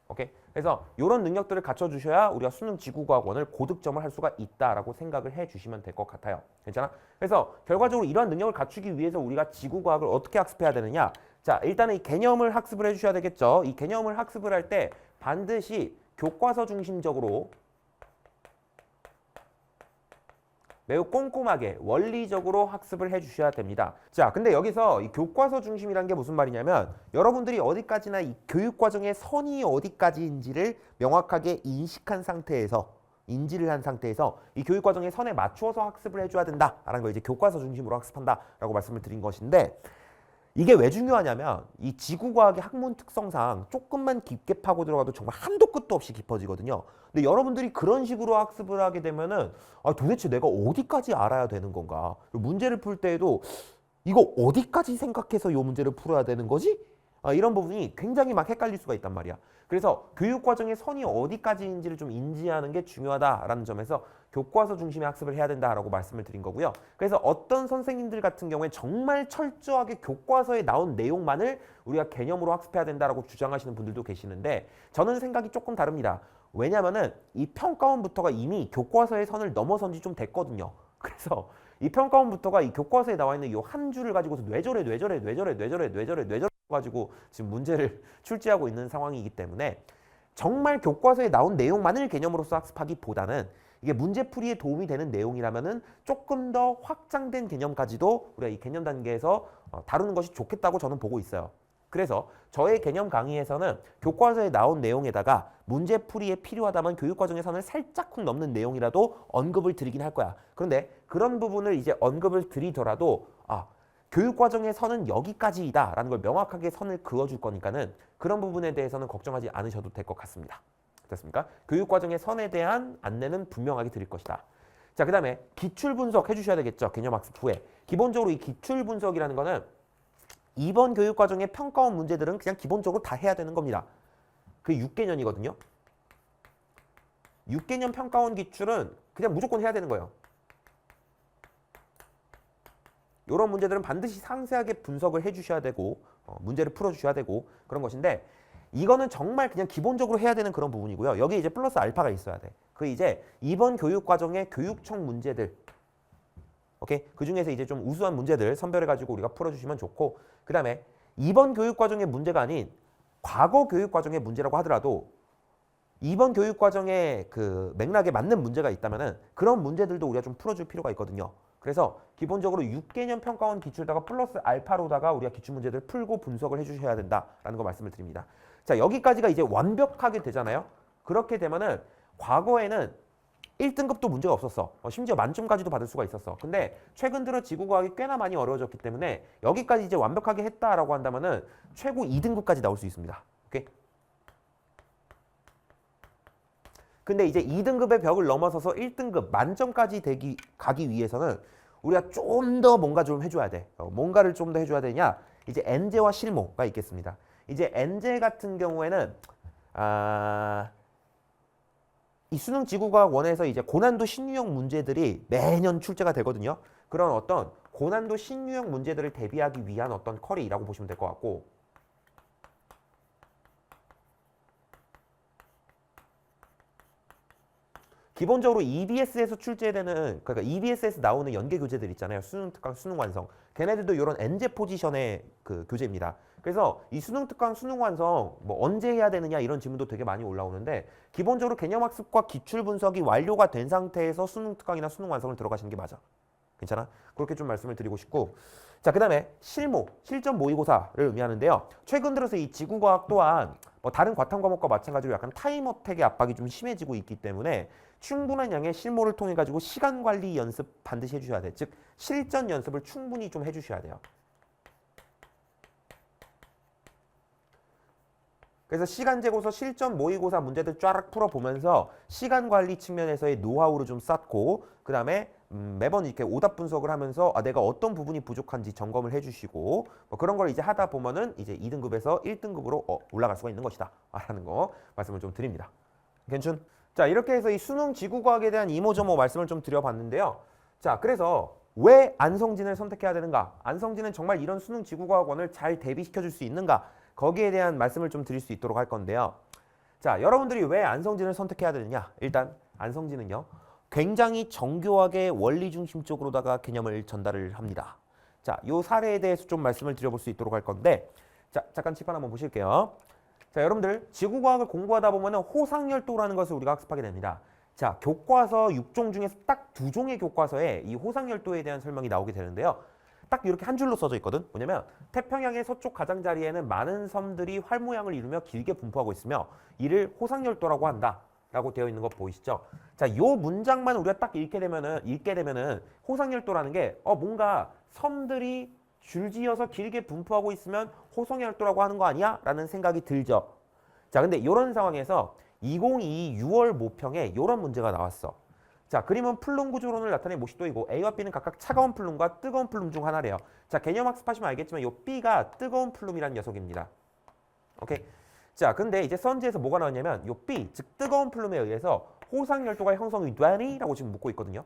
오케이? 그래서 이런 능력들을 갖춰주셔야 우리가 수능 지구과학원을 고득점을 할 수가 있다라고 생각을 해주시면 될 것 같아요. 괜찮아? 그래서 결과적으로 이러한 능력을 갖추기 위해서 우리가 지구과학을 어떻게 학습해야 되느냐? 자, 일단은 이 개념을 학습을 해주셔야 되겠죠. 이 개념을 학습을 할 때 반드시 교과서 중심적으로 매우 꼼꼼하게 원리적으로 학습을 해주셔야 됩니다. 자, 근데 여기서 이 교과서 중심이라는 게 무슨 말이냐면 여러분들이 어디까지나 이 교육과정의 선이 어디까지인지를 명확하게 인식한 상태에서 인지를 한 상태에서 이 교육과정의 선에 맞추어서 학습을 해줘야 된다라는 걸 이제 교과서 중심으로 학습한다라고 말씀을 드린 것인데, 이게 왜 중요하냐면 이 지구과학의 학문 특성상 조금만 깊게 파고 들어가도 정말 한도 끝도 없이 깊어지거든요. 근데 여러분들이 그런 식으로 학습을 하게 되면은 도대체 내가 어디까지 알아야 되는 건가? 문제를 풀 때에도 이거 어디까지 생각해서 이 문제를 풀어야 되는 거지? 이런 부분이 굉장히 막 헷갈릴 수가 있단 말이야. 그래서 교육과정의 선이 어디까지인지를 좀 인지하는 게 중요하다라는 점에서 교과서 중심의 학습을 해야 된다라고 말씀을 드린 거고요. 그래서 어떤 선생님들 같은 경우에 정말 철저하게 교과서에 나온 내용만을 우리가 개념으로 학습해야 된다라고 주장하시는 분들도 계시는데, 저는 생각이 조금 다릅니다. 왜냐면은 이 평가원부터가 이미 교과서의 선을 넘어선 지 좀 됐거든요. 그래서 이 평가원부터가 이 교과서에 나와 있는 이 한 줄을 가지고서 뇌절에 가지고 지금 문제를 출제하고 있는 상황이기 때문에 정말 교과서에 나온 내용만을 개념으로서 학습하기보다는 이게 문제풀이에 도움이 되는 내용이라면은 조금 더 확장된 개념까지도 우리가 이 개념 단계에서 다루는 것이 좋겠다고 저는 보고 있어요. 그래서 저의 개념 강의에서는 교과서에 나온 내용에다가 문제풀이에 필요하다면 교육과정의 선을 살짝쿵 넘는 내용이라도 언급을 드리긴 할 거야. 그런데 그런 부분을 이제 언급을 드리더라도 교육과정의 선은 여기까지이다 라는 걸 명확하게 선을 그어줄 거니까는 그런 부분에 대해서는 걱정하지 않으셔도 될 것 같습니다. 됐습니까? 교육과정의 선에 대한 안내는 분명하게 드릴 것이다. 자, 그 다음에 기출분석 해주셔야 되겠죠. 개념학습 후에. 기본적으로 이 기출분석이라는 거는 이번 교육과정의 평가원 문제들은 그냥 기본적으로 다 해야 되는 겁니다. 그게 6개년이거든요. 6개년 평가원 기출은 그냥 무조건 해야 되는 거예요. 이런 문제들은 반드시 상세하게 분석을 해주셔야 되고 문제를 풀어주셔야 되고 그런 것인데 이거는 정말 그냥 기본적으로 해야 되는 그런 부분이고요. 여기 이제 플러스 알파가 있어야 돼. 그 이제 이번 교육과정의 교육청 문제들, 오케이? 그 중에서 이제 좀 우수한 문제들 선별해가지고 우리가 풀어주시면 좋고, 그 다음에 이번 교육과정의 문제가 아닌 과거 교육과정의 문제라고 하더라도 이번 교육과정의 그 맥락에 맞는 문제가 있다면은 그런 문제들도 우리가 좀 풀어줄 필요가 있거든요. 그래서 기본적으로 6개년 평가원 기출다가 플러스 알파로다가 우리가 기출 문제들 풀고 분석을 해주셔야 된다라는 거 말씀을 드립니다. 자, 여기까지가 이제 완벽하게 되잖아요. 그렇게 되면은 과거에는 1등급도 문제가 없었어. 심지어 만점까지도 받을 수가 있었어. 근데 최근 들어 지구과학이 꽤나 많이 어려워졌기 때문에 여기까지 이제 완벽하게 했다라고 한다면은 최고 2등급까지 나올 수 있습니다. 오케이? 근데 이제 2등급의 벽을 넘어서서 1등급 만점까지 가기 위해서는 우리가 좀 더 뭔가 좀 해줘야 돼. 뭔가를 좀 더 해줘야 되냐? 이제 엔제와 실무가 있겠습니다. 이제 엔제 같은 경우에는 이 수능 지구과학 원에서 이제 고난도 신유형 문제들이 매년 출제가 되거든요. 그런 어떤 고난도 신유형 문제들을 대비하기 위한 어떤 커리라고 보시면 될 것 같고, 기본적으로 EBS에서 출제되는, 그러니까 EBS에서 나오는 연계 교재들 있잖아요. 수능 특강, 수능 완성. 걔네들도 이런 엔제 포지션의 그 교재입니다. 그래서 이 수능 특강, 수능 완성 뭐 언제 해야 되느냐 이런 질문도 되게 많이 올라오는데 기본적으로 개념학습과 기출 분석이 완료가 된 상태에서 수능 특강이나 수능 완성을 들어가시는 게 맞아. 괜찮아? 그렇게 좀 말씀을 드리고 싶고, 자, 그 다음에 실무, 실전 모의고사를 의미하는데요. 최근 들어서 이 지구과학 또한 뭐 다른 과탐 과목과 마찬가지로 약간 타임 어택의 압박이 좀 심해지고 있기 때문에 충분한 양의 실무를 통해 가지고 시간 관리 연습 반드시 해주셔야 돼. 즉 실전 연습을 충분히 좀 해주셔야 돼요. 그래서 시간 재고서 실전 모의고사 문제들 쫙 풀어보면서 시간 관리 측면에서의 노하우를 좀 쌓고, 그 다음에 매번 이렇게 오답 분석을 하면서 내가 어떤 부분이 부족한지 점검을 해주시고, 뭐 그런 걸 이제 하다 보면은 이제 2등급에서 1등급으로 올라갈 수가 있는 것이다 라는 거 말씀을 좀 드립니다. 괜찮? 자, 이렇게 해서 이 수능 지구과학에 대한 이모저모 말씀을 좀 드려봤는데요. 자, 그래서 왜 안성진을 선택해야 되는가? 안성진은 정말 이런 수능 지구과학원을 잘 대비시켜줄 수 있는가? 거기에 대한 말씀을 좀 드릴 수 있도록 할 건데요. 자, 여러분들이 왜 안성진을 선택해야 되느냐? 일단 안성진은요, 굉장히 정교하게 원리 중심적으로다가 개념을 전달을 합니다. 자, 요 사례에 대해서 좀 말씀을 드려볼 수 있도록 할 건데, 자, 잠깐 칠판 한번 보실게요. 자, 여러분들 지구과학을 공부하다 보면 호상열도라는 것을 우리가 학습하게 됩니다. 자, 교과서 6종 중에서 딱 2종의 교과서에 이 호상열도에 대한 설명이 나오게 되는데요. 딱 이렇게 한 줄로 써져 있거든. 뭐냐면 태평양의 서쪽 가장자리에는 많은 섬들이 활 모양을 이루며 길게 분포하고 있으며 이를 호상열도라고 한다 라고 되어 있는 거 보이시죠? 자, 요 문장만 우리가 딱 읽게 되면은 호상열도라는 게 뭔가 섬들이 줄지어서 길게 분포하고 있으면 호상열도라고 하는 거 아니야? 라는 생각이 들죠. 자, 근데 이런 상황에서 2022 6월 모평에 이런 문제가 나왔어. 자, 그림은 플룸 구조론을 나타낸 모식도이고 A와 B는 각각 차가운 플룸과 뜨거운 플룸 중 하나래요. 자, 개념 학습하시면 알겠지만 이 B가 뜨거운 플룸이라는 녀석입니다. 오케이. 자, 근데 이제 선지에서 뭐가 나왔냐면 이 B, 즉 뜨거운 플룸에 의해서 호상열도가 형성이 되니? 라고 지금 묻고 있거든요.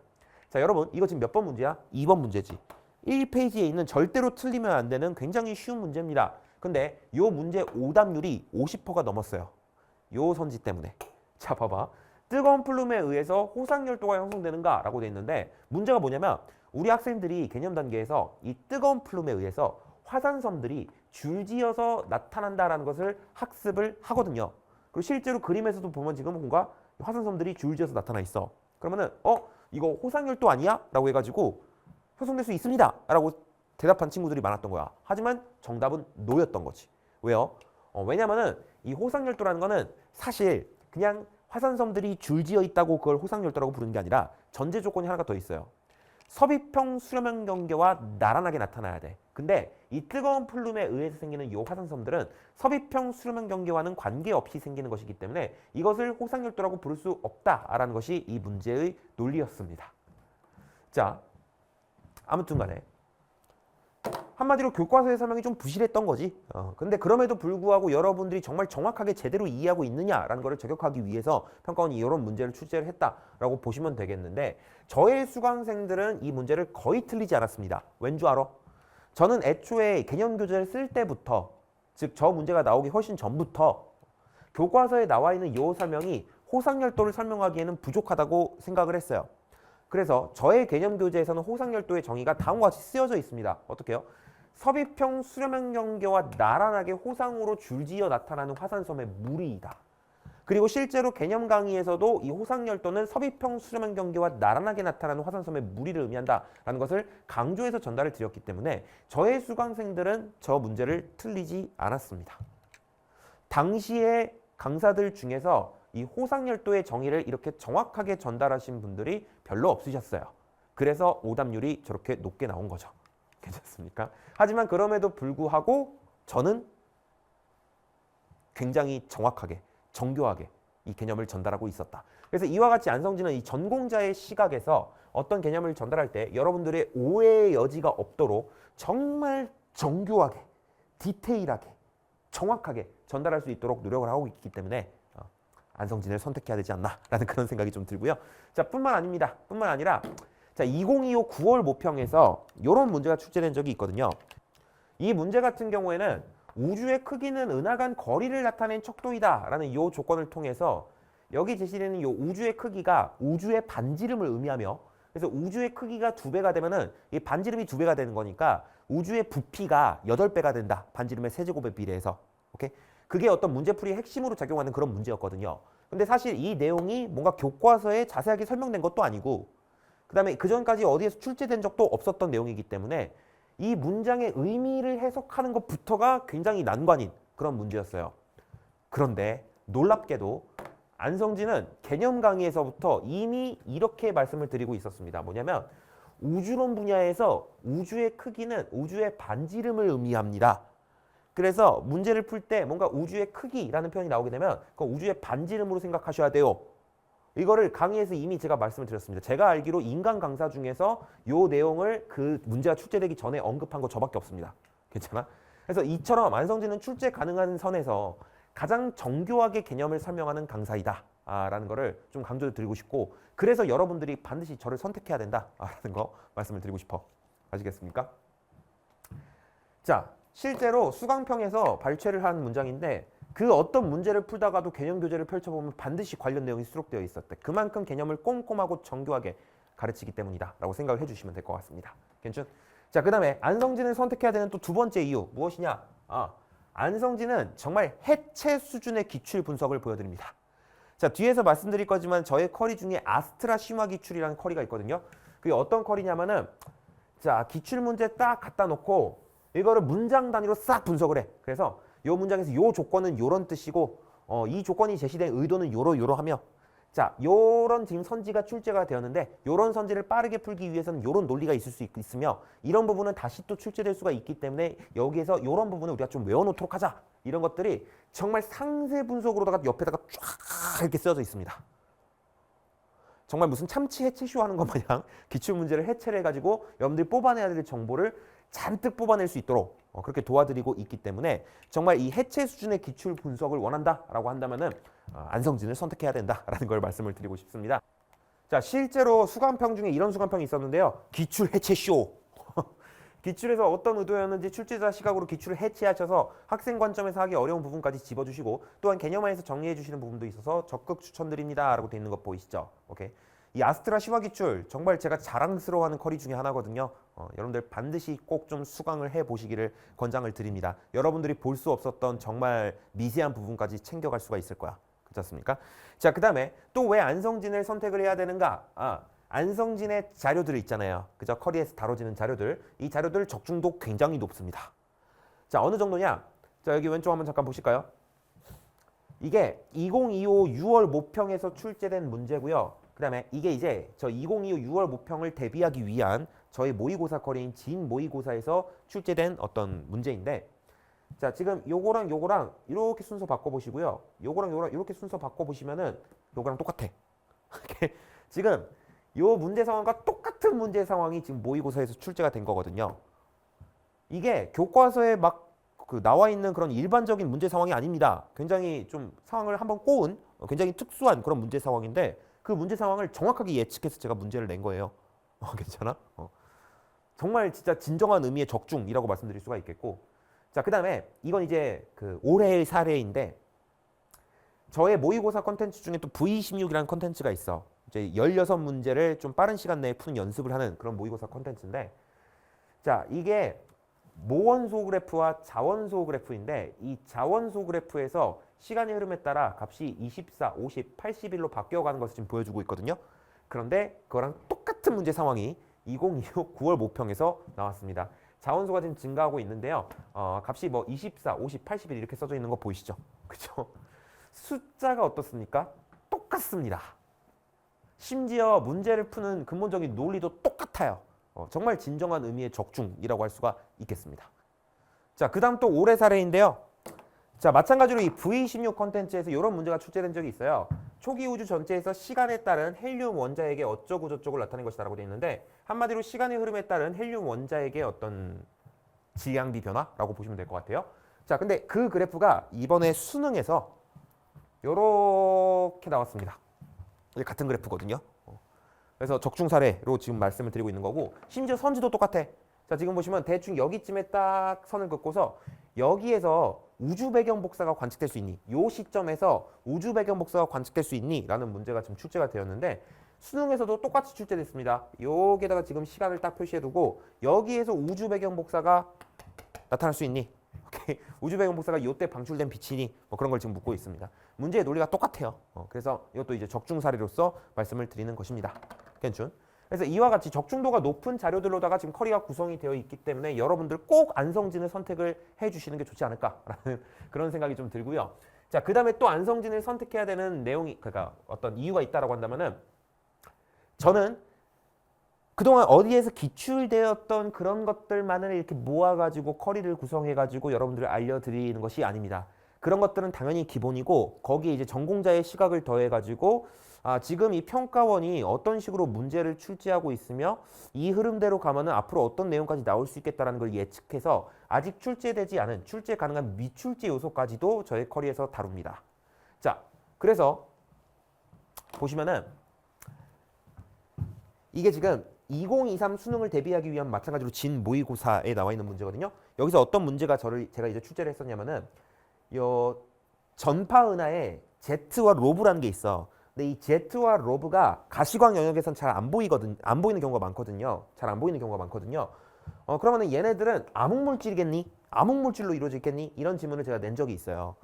자, 여러분 이거 지금 몇 번 문제야? 2번 문제지. 1페이지에 있는 절대로 틀리면 안 되는 굉장히 쉬운 문제입니다. 근데 이 문제 오답률이 50%가 넘었어요. 요 선지 때문에. 자, 봐봐. 뜨거운 플룸에 의해서 호상열도가 형성되는가? 라고 돼 있는데 문제가 뭐냐면 우리 학생들이 개념 단계에서 이 뜨거운 플룸에 의해서 화산섬들이 줄지어서 나타난다라는 것을 학습을 하거든요. 그리고 실제로 그림에서도 보면 지금 뭔가 화산섬들이 줄지어서 나타나 있어. 그러면은 이거 호상열도 아니야? 라고 해가지고 형성될 수 있습니다 라고 대답한 친구들이 많았던 거야. 하지만 정답은 노였던 거지. 왜요? 왜냐면은 이 호상열도라는 거는 사실 그냥 화산섬들이 줄지어 있다고 그걸 호상열도라고 부르는 게 아니라 전제 조건이 하나가 더 있어요. 섭입형 수렴형 경계와 나란하게 나타나야 돼. 근데 이 뜨거운 플룸에 의해서 생기는 이 화산섬들은 섭입형 수렴형 경계와는 관계없이 생기는 것이기 때문에 이것을 호상열도라고 부를 수 없다라는 것이 이 문제의 논리였습니다. 자, 아무튼 간에 한마디로 교과서의 설명이 좀 부실했던 거지. 근데 그럼에도 불구하고 여러분들이 정말 정확하게 제대로 이해하고 있느냐라는 것을 저격하기 위해서 평가원이 이런 문제를 출제를 했다라고 보시면 되겠는데 저의 수강생들은 이 문제를 거의 틀리지 않았습니다. 왠 줄 알아? 저는 애초에 개념 교재를 쓸 때부터 즉 저 문제가 나오기 훨씬 전부터 교과서에 나와 있는 이 설명이 호상열도를 설명하기에는 부족하다고 생각을 했어요. 그래서 저의 개념 교재에서는 호상열도의 정의가 다음과 같이 쓰여져 있습니다. 어떻게요? 섭입형 수렴형 경계와 나란하게 호상으로 줄지어 나타나는 화산섬의 무리이다. 그리고 실제로 개념 강의에서도 이 호상열도는 섭입형 수렴형 경계와 나란하게 나타나는 화산섬의 무리를 의미한다라는 것을 강조해서 전달을 드렸기 때문에 저의 수강생들은 저 문제를 틀리지 않았습니다. 당시의 강사들 중에서 이 호상열도의 정의를 이렇게 정확하게 전달하신 분들이 별로 없으셨어요. 그래서 오답률이 저렇게 높게 나온 거죠. 괜찮습니까? 하지만 그럼에도 불구하고 저는 굉장히 정확하게, 정교하게 이 개념을 전달하고 있었다. 그래서 이와 같이 안성진은 이 전공자의 시각에서 어떤 개념을 전달할 때 여러분들의 오해의 여지가 없도록 정말 정교하게, 디테일하게, 정확하게 전달할 수 있도록 노력을 하고 있기 때문에 안성진을 선택해야 되지 않나라는 그런 생각이 좀 들고요. 자, 뿐만 아니라 자, 2025 9월 모평에서 이런 문제가 출제된 적이 있거든요. 이 문제 같은 경우에는 우주의 크기는 은하간 거리를 나타낸 척도이다라는 이 조건을 통해서 여기 제시되는 이 우주의 크기가 우주의 반지름을 의미하며 그래서 우주의 크기가 2배가 되면은 이 반지름이 2배가 되는 거니까 우주의 부피가 8배가 된다. 반지름의 세제곱에 비례해서. 오케이? 그게 어떤 문제풀이의 핵심으로 작용하는 그런 문제였거든요. 근데 사실 이 내용이 뭔가 교과서에 자세하게 설명된 것도 아니고 그 다음에 그 전까지 어디에서 출제된 적도 없었던 내용이기 때문에 이 문장의 의미를 해석하는 것부터가 굉장히 난관인 그런 문제였어요. 그런데 놀랍게도 안성진은 개념 강의에서부터 이미 이렇게 말씀을 드리고 있었습니다. 뭐냐면 우주론 분야에서 우주의 크기는 우주의 반지름을 의미합니다. 그래서 문제를 풀 때 뭔가 우주의 크기라는 표현이 나오게 되면 그 우주의 반지름으로 생각하셔야 돼요. 이거를 강의에서 이미 제가 말씀을 드렸습니다. 제가 알기로 인간 강사 중에서 요 내용을 그 문제가 출제되기 전에 언급한 거 저밖에 없습니다. 괜찮아? 그래서 이처럼 안성진은 출제 가능한 선에서 가장 정교하게 개념을 설명하는 강사이다 라는 거를 좀 강조드리고 싶고 그래서 여러분들이 반드시 저를 선택해야 된다 라는 거 말씀을 드리고 싶어. 아시겠습니까? 자, 실제로 수강평에서 발췌를 한 문장인데 그 어떤 문제를 풀다가도 개념 교재를 펼쳐보면 반드시 관련 내용이 수록되어 있었대. 그만큼 개념을 꼼꼼하고 정교하게 가르치기 때문이다 라고 생각을 해주시면 될 것 같습니다. 괜찮? 자, 그 다음에 안성진을 선택해야 되는 또 두 번째 이유 무엇이냐? 안성진은 정말 해체 수준의 기출 분석을 보여드립니다. 자, 뒤에서 말씀드릴 거지만 저의 쿼리 중에 아스트라 심화 기출이라는 쿼리가 있거든요. 그게 어떤 쿼리냐면은 자, 기출 문제 딱 갖다 놓고 이거를 문장 단위로 싹 분석을 해. 그래서 이 문장에서 이 조건은 요런 뜻이고 이 조건이 제시된 의도는 요러하며 자, 요런 지금 선지가 출제가 되었는데 요런 선지를 빠르게 풀기 위해서는 요런 논리가 있을 수 있으며 이런 부분은 다시 또 출제될 수가 있기 때문에 여기에서 요런 부분을 우리가 좀 외워놓도록 하자. 이런 것들이 정말 상세 분석으로다가 옆에다가 쫙 이렇게 쓰여져 있습니다. 정말 무슨 참치 해체쇼 하는 것 마냥 기출문제를 해체를 해가지고 여러분들이 뽑아내야 될 정보를 잔뜩 뽑아낼 수 있도록 그렇게 도와드리고 있기 때문에 정말 이 해체 수준의 기출 분석을 원한다라고 한다면은 안성진을 선택해야 된다라는 걸 말씀을 드리고 싶습니다. 자, 실제로 수강평 중에 이런 수강평이 있었는데요. 기출 해체쇼. 기출에서 어떤 의도였는지 출제자 시각으로 기출을 해체하셔서 학생 관점에서 하기 어려운 부분까지 집어주시고 또한 개념화에서 정리해 주시는 부분도 있어서 적극 추천드립니다 라고 돼 있는 거 보이시죠? 오케이. 이 아스트라 심화 기출 정말 제가 자랑스러워하는 쿼리 중에 하나거든요. 여러분들 반드시 꼭 좀 수강을 해보시기를 권장을 드립니다. 여러분들이 볼 수 없었던 정말 미세한 부분까지 챙겨갈 수가 있을 거야. 그렇지 않습니까? 자, 그다음에 또 왜 안성진을 선택을 해야 되는가? 안성진의 자료들 있잖아요. 그죠? 커리에서 다뤄지는 자료들. 이 자료들 적중도 굉장히 높습니다. 자, 어느 정도냐? 자, 여기 왼쪽 한번 잠깐 보실까요? 이게 2025 6월 모평에서 출제된 문제고요. 그다음에 이게 이제 저 2025 6월 모평을 대비하기 위한 저희 모의고사 커리인 진 모의고사에서 출제된 어떤 문제인데, 자, 지금 요거랑 요거랑 이렇게 순서 바꿔보시고요. 요거랑 요거랑 이렇게 순서 바꿔보시면은 요거랑 똑같아. 지금 요 문제 상황과 똑같은 문제 상황이 지금 모의고사에서 출제가 된 거거든요. 이게 교과서에 막 그 나와 있는 그런 일반적인 문제 상황이 아닙니다. 굉장히 좀 상황을 한번 꼬은 굉장히 특수한 그런 문제 상황인데, 그 문제 상황을 정확하게 예측해서 제가 문제를 낸 거예요. 괜찮아? 정말 진짜 진정한 의미의 적중이라고 말씀드릴 수가 있겠고, 자, 그 다음에 이건 이제 그 올해의 사례인데, 저의 모의고사 컨텐츠 중에 또 V16이라는 컨텐츠가 있어. 이제 16문제를 좀 빠른 시간 내에 푸는 연습을 하는 그런 모의고사 컨텐츠인데, 자, 이게 모원소 그래프와 자원소 그래프인데, 이 자원소 그래프에서 시간의 흐름에 따라 값이 24, 50, 81로 바뀌어가는 것을 지금 보여주고 있거든요. 그런데 그거랑 똑같은 문제 상황이 2025 9월 모평에서 나왔습니다. 자원소가 지금 증가하고 있는데요. 값이 뭐 24, 50, 81 이렇게 써져 있는 거 보이시죠? 그죠? 숫자가 어떻습니까? 똑같습니다. 심지어 문제를 푸는 근본적인 논리도 똑같아요. 정말 진정한 의미의 적중이라고 할 수가 있겠습니다. 자, 그 다음 또 올해 사례인데요. 자, 마찬가지로 이 V16 컨텐츠에서 이런 문제가 출제된 적이 있어요. 초기 우주 전체에서 시간에 따른 헬륨 원자에게 어쩌고 저쩌고 나타낸 것이다라고 되어 있는데, 한마디로 시간의 흐름에 따른 헬륨 원자에게 어떤 질량비 변화라고 보시면 될 것 같아요. 자, 근데 그 그래프가 이번에 수능에서 이렇게 나왔습니다. 같은 그래프거든요. 그래서 적중 사례로 지금 말씀을 드리고 있는 거고, 심지어 선지도 똑같아. 자, 지금 보시면 대충 여기쯤에 딱 선을 긋고서 여기에서 우주 배경 복사가 관측될 수 있니? 요 시점에서 우주 배경 복사가 관측될 수 있니? 라는 문제가 지금 출제가 되었는데, 수능에서도 똑같이 출제됐습니다. 여기에다가 지금 시간을 딱 표시해두고 여기에서 우주 배경 복사가 나타날 수 있니? 오케이. 우주 배경 복사가 요때 방출된 빛이니? 뭐 그런 걸 지금 묻고 있습니다. 문제의 논리가 똑같아요. 그래서 이것도 이제 적중 사례로서 말씀을 드리는 것입니다. 괜찮? 그래서 이와 같이 적중도가 높은 자료들로다가 지금 커리가 구성이 되어 있기 때문에 여러분들 꼭 안성진을 선택을 해주시는 게 좋지 않을까라는 그런 생각이 좀 들고요. 자, 그 다음에 또 안성진을 선택해야 되는 내용이, 그러니까 어떤 이유가 있다라고 한다면은, 저는 그동안 어디에서 기출되었던 그런 것들만을 이렇게 모아가지고 커리를 구성해가지고 여러분들을 알려드리는 것이 아닙니다. 그런 것들은 당연히 기본이고, 거기에 이제 전공자의 시각을 더해가지고 지금 이 평가원이 어떤 식으로 문제를 출제하고 있으며 이 흐름대로 가면은 앞으로 어떤 내용까지 나올 수 있겠다라는 걸 예측해서 아직 출제되지 않은 출제 가능한 미출제 요소까지도 저의 커리에서 다룹니다. 자, 그래서 보시면은 이게 지금 2023 수능을 대비하기 위한 마찬가지로 진 모의고사에 나와 있는 문제거든요. 여기서 어떤 문제가 제가 이제 출제를 했었냐면은, 요 전파은하에 Z와 로브라는 게 있어. 근데 이 Z와 로브가 가시광 영역에선 잘 안 보이는 경우가 많거든요. 잘 안 보이는 경우가 많거든요. 그러면은 얘네들은 암흑물질이겠니? 암흑물질로 이루어지겠니? 이런 질문을 제가 낸 적이 있어요.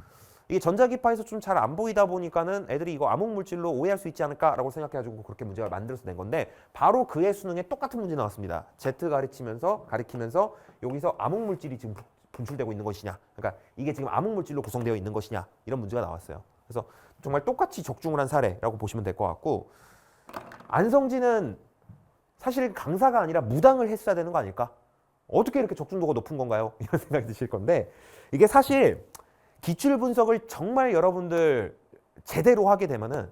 이게 전자기파에서 좀 잘 안 보이다 보니까는 애들이 이거 암흑물질로 오해할 수 있지 않을까라고 생각해가지고 그렇게 문제가 만들어서 낸 건데, 바로 그의 수능에 똑같은 문제 나왔습니다. Z 가리키면서 여기서 암흑물질이 지금 분출되고 있는 것이냐, 그러니까 이게 지금 암흑물질로 구성되어 있는 것이냐, 이런 문제가 나왔어요. 그래서 정말 똑같이 적중을 한 사례라고 보시면 될 것 같고, 안성진은 사실 강사가 아니라 무당을 했어야 되는 거 아닐까? 어떻게 이렇게 적중도가 높은 건가요? 이런 생각이 드실 건데, 이게 사실 기출 분석을 정말 여러분들 제대로 하게 되면은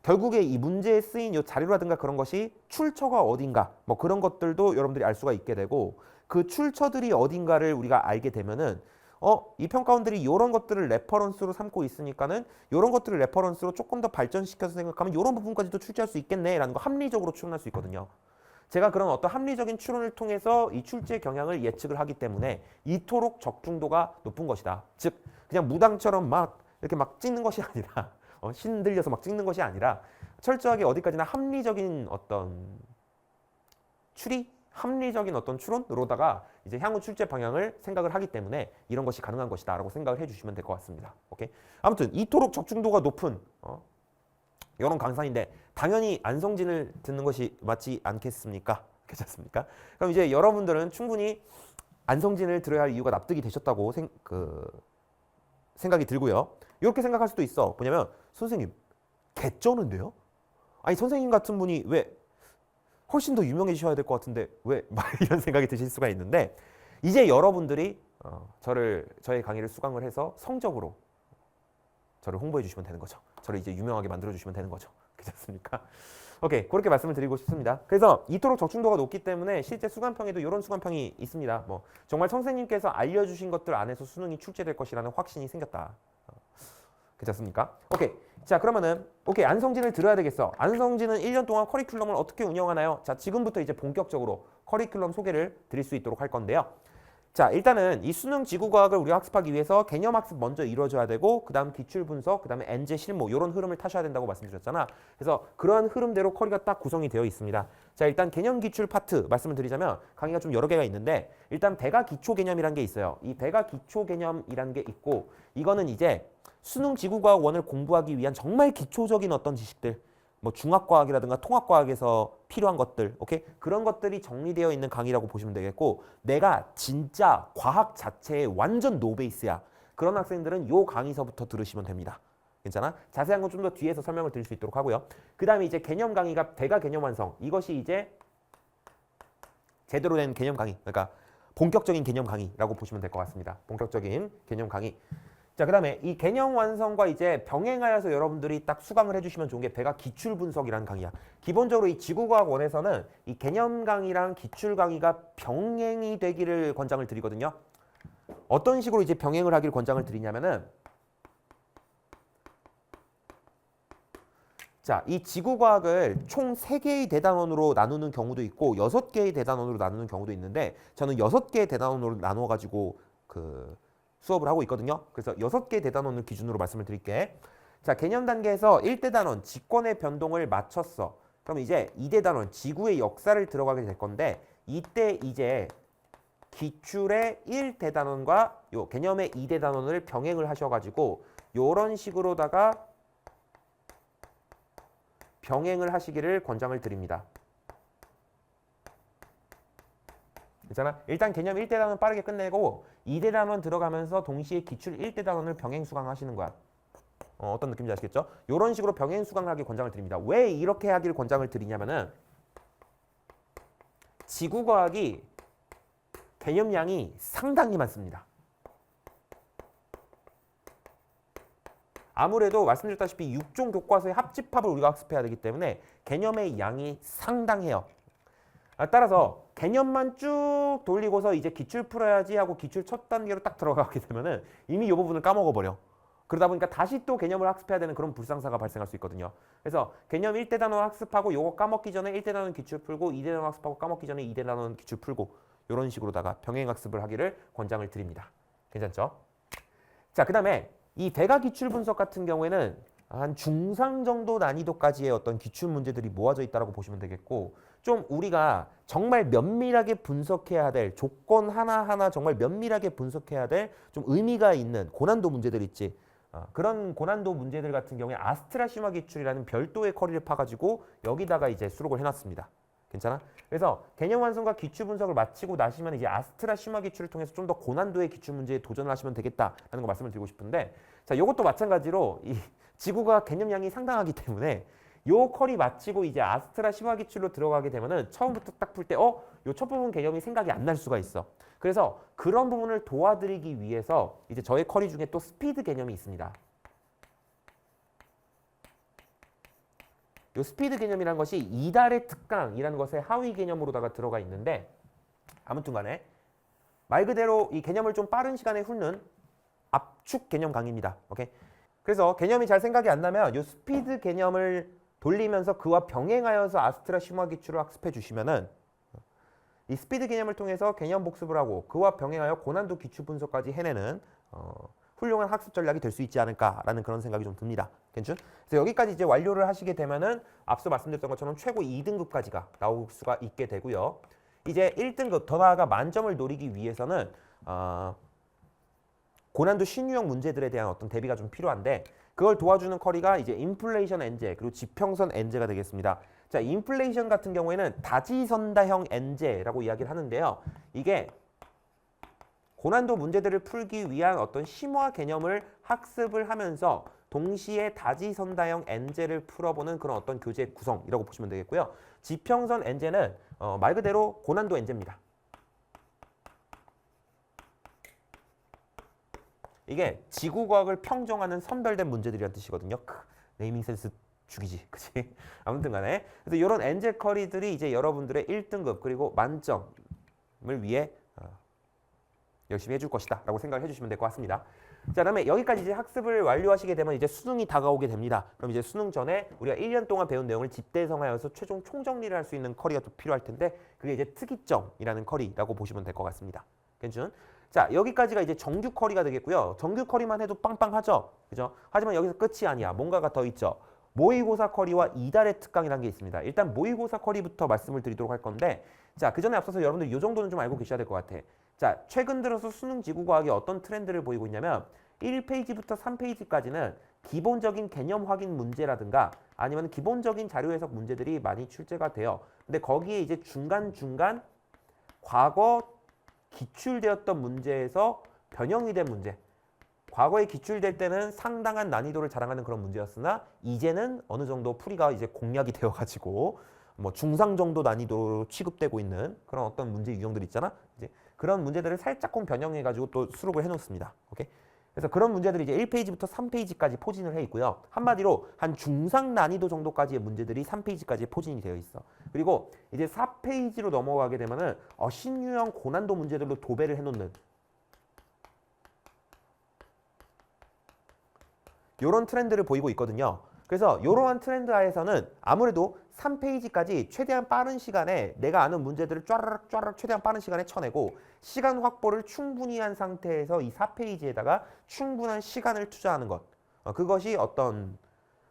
결국에 이 문제에 쓰인 이 자료라든가 그런 것이 출처가 어딘가, 뭐 그런 것들도 여러분들이 알 수가 있게 되고, 그 출처들이 어딘가를 우리가 알게 되면은 이 평가원들이 이런 것들을 레퍼런스로 삼고 있으니까는 이런 것들을 레퍼런스로 조금 더 발전시켜서 생각하면 이런 부분까지도 출제할 수 있겠네라는 거 합리적으로 추론할 수 있거든요. 제가 그런 어떤 합리적인 추론을 통해서 이 출제 경향을 예측을 하기 때문에 이토록 적중도가 높은 것이다. 즉 그냥 무당처럼 막 이렇게 막 찍는 것이 아니라 신들려서 막 찍는 것이 아니라 철저하게 어디까지나 합리적인 어떤 추리, 합리적인 어떤 추론으로다가 이제 향후 출제 방향을 생각을 하기 때문에 이런 것이 가능한 것이다라고 생각을 해주시면 될 것 같습니다. 오케이. 아무튼 이토록 적중도가 높은 이런 강산인데 당연히 안성진을 듣는 것이 맞지 않겠습니까? 괜찮습니까? 그럼 이제 여러분들은 충분히 안성진을 들어야 할 이유가 납득이 되셨다고 생각이 들고요. 이렇게 생각할 수도 있어. 뭐냐면 선생님 개쩌는데요? 아니 선생님 같은 분이 왜 훨씬 더 유명해지셔야 될 것 같은데 왜 막 이런 생각이 드실 수가 있는데 이제 여러분들이 저의 강의를 수강을 해서 성적으로 저를 홍보해 주시면 되는 거죠. 저를 이제 유명하게 만들어 주시면 되는 거죠. 괜찮습니까? 오케이, 그렇게 말씀을 드리고 싶습니다. 그래서 이토록 적중도가 높기 때문에 실제 수강평에도 이런 수강평이 있습니다. 뭐 정말 선생님께서 알려주신 것들 안에서 수능이 출제될 것이라는 확신이 생겼다. 괜찮습니까? 오케이. 자, 그러면은 오케이, 안성진을 들어야 되겠어. 안성진은 1년 동안 커리큘럼을 어떻게 운영하나요? 자, 지금부터 이제 본격적으로 커리큘럼 소개를 드릴 수 있도록 할 건데요. 자, 일단은 이 수능 지구과학을 우리가 학습하기 위해서 개념학습 먼저 이루어져야 되고 그 다음 기출분석, 그 다음에 엔제 실무 이런 흐름을 타셔야 된다고 말씀드렸잖아. 그래서 그러한 흐름대로 커리가 딱 구성이 되어 있습니다. 자, 일단 개념 기출 파트 말씀을 드리자면 강의가 좀 여러 개가 있는데 일단 배가 기초 개념이란 게 있어요. 이 배가 기초 개념이란 게 있고 이거는 이제 수능 지구과학 1을 공부하기 위한 정말 기초적인 어떤 지식들 뭐 중학과학이라든가 통합과학에서 필요한 것들, 오케이? 그런 것들이 정리되어 있는 강의라고 보시면 되겠고 내가 진짜 과학 자체의 완전 노베이스야. 그런 학생들은 요 강의서부터 들으시면 됩니다. 괜찮아? 자세한 건 좀 더 뒤에서 설명을 드릴 수 있도록 하고요. 그 다음에 이제 개념 강의가 대가 개념 완성. 이것이 이제 제대로 된 개념 강의, 그러니까 본격적인 개념 강의라고 보시면 될 것 같습니다. 본격적인 개념 강의. 자, 그 다음에 이 개념 완성과 이제 병행하여서 여러분들이 딱 수강을 해주시면 좋은 게 배가 기출 분석이라는 강의야. 기본적으로 이 지구과학 1에서는 이 개념 강의랑 기출 강의가 병행이 되기를 권장을 드리거든요. 어떤 식으로 이제 병행을 하기를 권장을 드리냐면은 자, 이 지구과학을 총 3개의 대단원으로 나누는 경우도 있고 6개의 대단원으로 나누는 경우도 있는데 저는 6개의 대단원으로 나누어가지고 수업을 하고 있거든요. 그래서 6개 대단원을 기준으로 말씀을 드릴게. 자, 개념 단계에서 1대단원 지권의 변동을 맞췄어. 그럼 이제 2대단원 지구의 역사를 들어가게 될 건데 이때 이제 기출의 1대단원과 요 개념의 2대단원을 병행을 하셔가지고 요런 식으로다가 병행을 하시기를 권장을 드립니다. 괜찮아? 일단 개념 1대단원 빠르게 끝내고 2대단원 들어가면서 동시에 기출 1대단원을 병행 수강하시는 거야. 어떤 느낌인지 아시겠죠? 이런 식으로 병행 수강을 하길 권장을 드립니다. 왜 이렇게 하기를 권장을 드리냐면은 지구과학이 개념량이 상당히 많습니다. 아무래도 말씀드렸다시피 6종 교과서의 합집합을 우리가 학습해야 되기 때문에 개념의 양이 상당해요. 따라서 개념만 쭉 돌리고서 이제 기출 풀어야지 하고 기출 첫 단계로 딱 들어가게 되면은 이미 이 부분을 까먹어 버려. 그러다 보니까 다시 또 개념을 학습해야 되는 그런 불상사가 발생할 수 있거든요. 그래서 개념 1대단원 학습하고 요거 까먹기 전에 1대단원 기출 풀고 2대단원 학습하고 까먹기 전에 2대단원 기출 풀고 이런 식으로다가 병행 학습을 하기를 권장을 드립니다. 괜찮죠? 자, 그 다음에 이 대가 기출 분석 같은 경우에는 한 중상 정도 난이도까지의 어떤 기출 문제들이 모아져 있다고 보시면 되겠고 좀 우리가 정말 면밀하게 분석해야 될 조건 하나하나 정말 면밀하게 분석해야 될 좀 의미가 있는 고난도 문제들 있지. 그런 고난도 문제들 같은 경우에 아스트라 심화 기출이라는 별도의 커리를 파가지고 여기다가 이제 수록을 해놨습니다. 괜찮아? 그래서 개념 완성과 기출 분석을 마치고 나시면 이제 아스트라 심화 기출을 통해서 좀 더 고난도의 기출 문제에 도전을 하시면 되겠다라는 거 말씀을 드리고 싶은데 자, 요것도 마찬가지로 이 지구가 개념량이 상당하기 때문에 요 커리 마치고 이제 아스트라 심화 기출로 들어가게 되면은 처음부터 딱 풀 때 요 첫 부분 개념이 생각이 안 날 수가 있어. 그래서 그런 부분을 도와드리기 위해서 이제 저의 커리 중에 또 스피드 개념이 있습니다. 요 스피드 개념이라는 것이 이달의 특강이라는 것의 하위 개념으로다가 들어가 있는데 아무튼 간에 말 그대로 이 개념을 좀 빠른 시간에 훑는 압축 개념 강의입니다. 오케이? 그래서 개념이 잘 생각이 안 나면 요 스피드 개념을 돌리면서 그와 병행하여서 아스트라 심화 기출을 학습해 주시면은 이 스피드 개념을 통해서 개념 복습을 하고 그와 병행하여 고난도 기출 분석까지 해내는 훌륭한 학습 전략이 될 수 있지 않을까라는 그런 생각이 좀 듭니다. 괜찮? 그래서 여기까지 이제 완료를 하시게 되면은 앞서 말씀드렸던 것처럼 최고 2등급까지가 나올 수가 있게 되고요. 이제 1등급 더 나아가 만점을 노리기 위해서는 고난도 신유형 문제들에 대한 어떤 대비가 좀 필요한데 그걸 도와주는 커리가 이제 인플레이션 엔제 그리고 지평선 엔제가 되겠습니다. 자, 인플레이션 같은 경우에는 다지선다형 엔제라고 이야기를 하는데요. 이게 고난도 문제들을 풀기 위한 어떤 심화 개념을 학습을 하면서 동시에 다지선다형 엔제를 풀어보는 그런 어떤 교재 구성이라고 보시면 되겠고요. 지평선 엔제는 말 그대로 고난도 엔제입니다. 이게 지구과학을 평정하는 선별된 문제들이란 뜻이거든요. 네이밍 센스 죽이지, 그치? 아무튼 간에. 그래서 이런 엔제 커리들이 이제 여러분들의 1등급 그리고 만점을 위해 열심히 해줄 것이다 라고 생각을 해주시면 될 것 같습니다. 자, 그다음에 여기까지 이제 학습을 완료하시게 되면 이제 수능이 다가오게 됩니다. 그럼 이제 수능 전에 우리가 1년 동안 배운 내용을 집대성하여서 최종 총정리를 할 수 있는 커리가 또 필요할 텐데 그게 이제 특이점이라는 커리라고 보시면 될 것 같습니다. 괜찮? 자, 여기까지가 이제 정규 커리가 되겠고요. 정규 커리만 해도 빵빵하죠? 그죠? 하지만 여기서 끝이 아니야. 뭔가가 더 있죠. 모의고사 커리와 이달의 특강이라는 게 있습니다. 일단 모의고사 커리부터 말씀을 드리도록 할 건데 자, 그 전에 앞서서 여러분들 이 정도는 좀 알고 계셔야 될 것 같아. 자, 최근 들어서 수능 지구과학이 어떤 트렌드를 보이고 있냐면 1페이지부터 3페이지까지는 기본적인 개념 확인 문제라든가 아니면 기본적인 자료 해석 문제들이 많이 출제가 돼요. 근데 거기에 이제 중간중간 과거 기출되었던 문제에서 변형이 된 문제, 과거에 기출될 때는 상당한 난이도를 자랑하는 그런 문제였으나 이제는 어느 정도 풀이가 이제 공략이 되어가지고 뭐 중상 정도 난이도로 취급되고 있는 그런 어떤 문제 유형들 있잖아. 이제 그런 문제들을 살짝쿵 변형해가지고 또 수록을 해놓습니다. 오케이? 그래서 그런 문제들이 이제 1페이지부터 3페이지까지 포진을 해 있고요. 한마디로 한 중상 난이도 정도까지의 문제들이 3페이지까지 포진이 되어 있어. 그리고 이제 4페이지로 넘어가게 되면은 신유형 고난도 문제들로 도배를 해놓는 이런 트렌드를 보이고 있거든요. 그래서 이러한 트렌드 하에서는 아무래도 3페이지까지 최대한 빠른 시간에 내가 아는 문제들을 쫘라락 쫘라락 최대한 빠른 시간에 쳐내고 시간 확보를 충분히 한 상태에서 이 4페이지에다가 충분한 시간을 투자하는 것. 그것이 어떤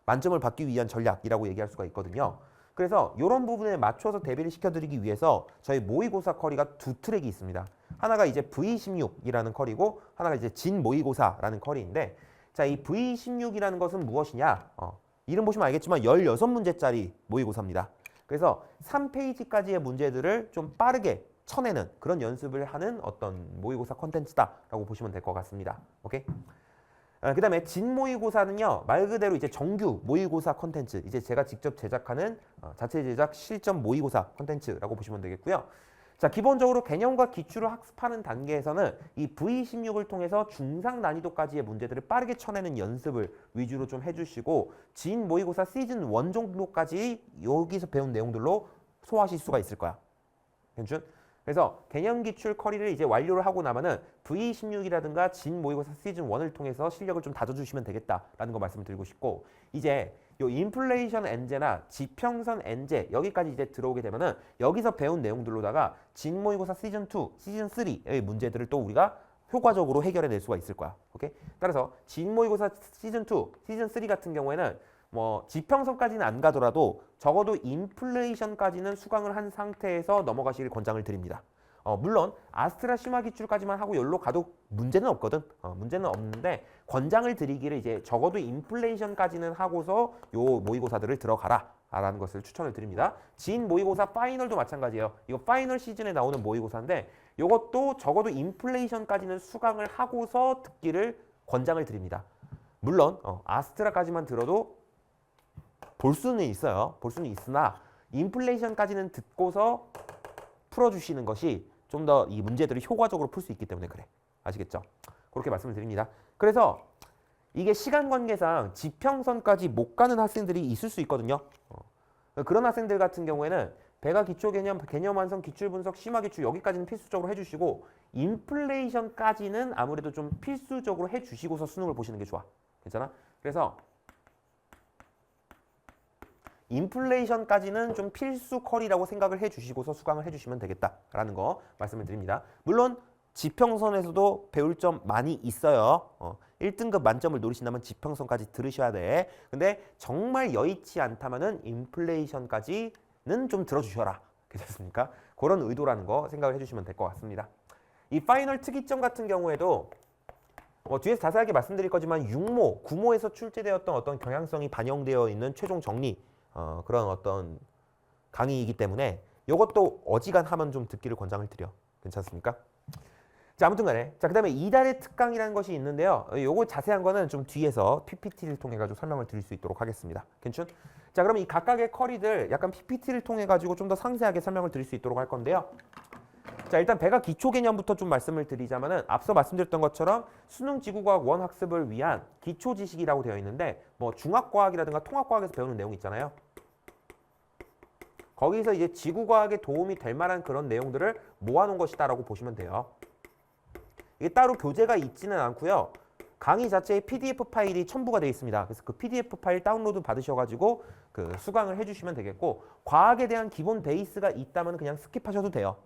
만점을 받기 위한 전략이라고 얘기할 수가 있거든요. 그래서 이런 부분에 맞춰서 대비를 시켜드리기 위해서 저희 모의고사 커리가 두 트랙이 있습니다. 하나가 이제 V16이라는 커리고 하나가 이제 진 모의고사라는 커리인데 자, 이 V16이라는 것은 무엇이냐? 이름 보시면 알겠지만 16문제짜리 모의고사입니다. 그래서 3페이지까지의 문제들을 좀 빠르게 쳐내는 그런 연습을 하는 어떤 모의고사 콘텐츠다라고 보시면 될 것 같습니다. 오케이? 그 다음에 진 모의고사는요, 말 그대로 이제 정규 모의고사 콘텐츠, 이제 제가 직접 제작하는 자체 제작 실전 모의고사 콘텐츠라고 보시면 되겠고요. 자, 기본적으로 개념과 기출을 학습하는 단계에서는 이 V16을 통해서 중상 난이도까지의 문제들을 빠르게 쳐내는 연습을 위주로 좀 해주시고 진 모의고사 시즌 1 정도까지 여기서 배운 내용들로 소화하실 수가 있을 거야. 괜찮? 그래서 개념 기출 커리를 이제 완료를 하고 나면은 V16이라든가 진 모의고사 시즌 1을 통해서 실력을 좀 다져주시면 되겠다라는 거 말씀을 드리고 싶고 이제 요 인플레이션 엔제나 지평선 엔제 여기까지 이제 들어오게 되면은 여기서 배운 내용들로다가 진 모의고사 시즌 2, 시즌 3의 문제들을 또 우리가 효과적으로 해결해 낼 수가 있을 거야. 오케이? 따라서 진 모의고사 시즌 2, 시즌 3 같은 경우에는 뭐 지평선까지는 안 가더라도 적어도 인플레이션까지는 수강을 한 상태에서 넘어가시길 권장을 드립니다. 물론 아스트라 심화 기출까지만 하고 여기로 가도 문제는 없거든. 문제는 없는데 권장을 드리기를 이제 적어도 인플레이션까지는 하고서 요 모의고사들을 들어가라 라는 것을 추천을 드립니다. 진 모의고사 파이널도 마찬가지예요. 이거 파이널 시즌에 나오는 모의고사인데 이것도 적어도 인플레이션까지는 수강을 하고서 듣기를 권장을 드립니다. 물론 아스트라까지만 들어도 볼 수는 있어요. 볼 수는 있으나 인플레이션까지는 듣고서 풀어주시는 것이 좀 더 이 문제들을 효과적으로 풀 수 있기 때문에 그래. 아시겠죠? 그렇게 말씀을 드립니다. 그래서 이게 시간 관계상 지평선까지 못 가는 학생들이 있을 수 있거든요. 그런 학생들 같은 경우에는 배가 기초 개념, 개념 완성, 기출 분석, 심화 기출 여기까지는 필수적으로 해주시고 인플레이션까지는 아무래도 좀 필수적으로 해주시고서 수능을 보시는 게 좋아. 괜찮아? 그래서 인플레이션까지는 좀 필수 컬이라고 생각을 해주시고서 수강을 해주시면 되겠다라는 거 말씀을 드립니다. 물론 지평선에서도 배울 점 많이 있어요. 1등급 만점을 노리신다면 지평선까지 들으셔야 돼. 근데 정말 여의치 않다면은 인플레이션까지는 좀 들어주셔라. 괜찮습니까? 그런 의도라는 거 생각을 해주시면 될 것 같습니다. 이 파이널 특이점 같은 경우에도 뒤에서 자세하게 말씀드릴 거지만 6모, 9모에서 출제되었던 어떤 경향성이 반영되어 있는 최종 정리 그런 어떤 강의이기 때문에 이것도 어지간하면 좀 듣기를 권장을 드려. 괜찮습니까? 자, 아무튼 간에 자, 그다음에 이달의 특강이라는 것이 있는데요. 요거 자세한 거는 좀 뒤에서 PPT를 통해 가지고 설명을 드릴 수 있도록 하겠습니다. 괜찮? 자, 그럼 이 각각의 커리들 약간 PPT를 통해 가지고 좀 더 상세하게 설명을 드릴 수 있도록 할 건데요. 자, 일단 배가 기초 개념부터 좀 말씀을 드리자면은 앞서 말씀드렸던 것처럼 수능 지구과학 원 학습을 위한 기초 지식이라고 되어 있는데 뭐 중학과학이라든가 통합과학에서 배우는 내용 있잖아요. 거기서 이제 지구과학에 도움이 될 만한 그런 내용들을 모아놓은 것이다라고 보시면 돼요. 이게 따로 교재가 있지는 않고요. 강의 자체에 PDF 파일이 첨부가 되어 있습니다. 그래서 그 PDF 파일 다운로드 받으셔가지고 그 수강을 해주시면 되겠고 과학에 대한 기본 베이스가 있다면 그냥 스킵하셔도 돼요.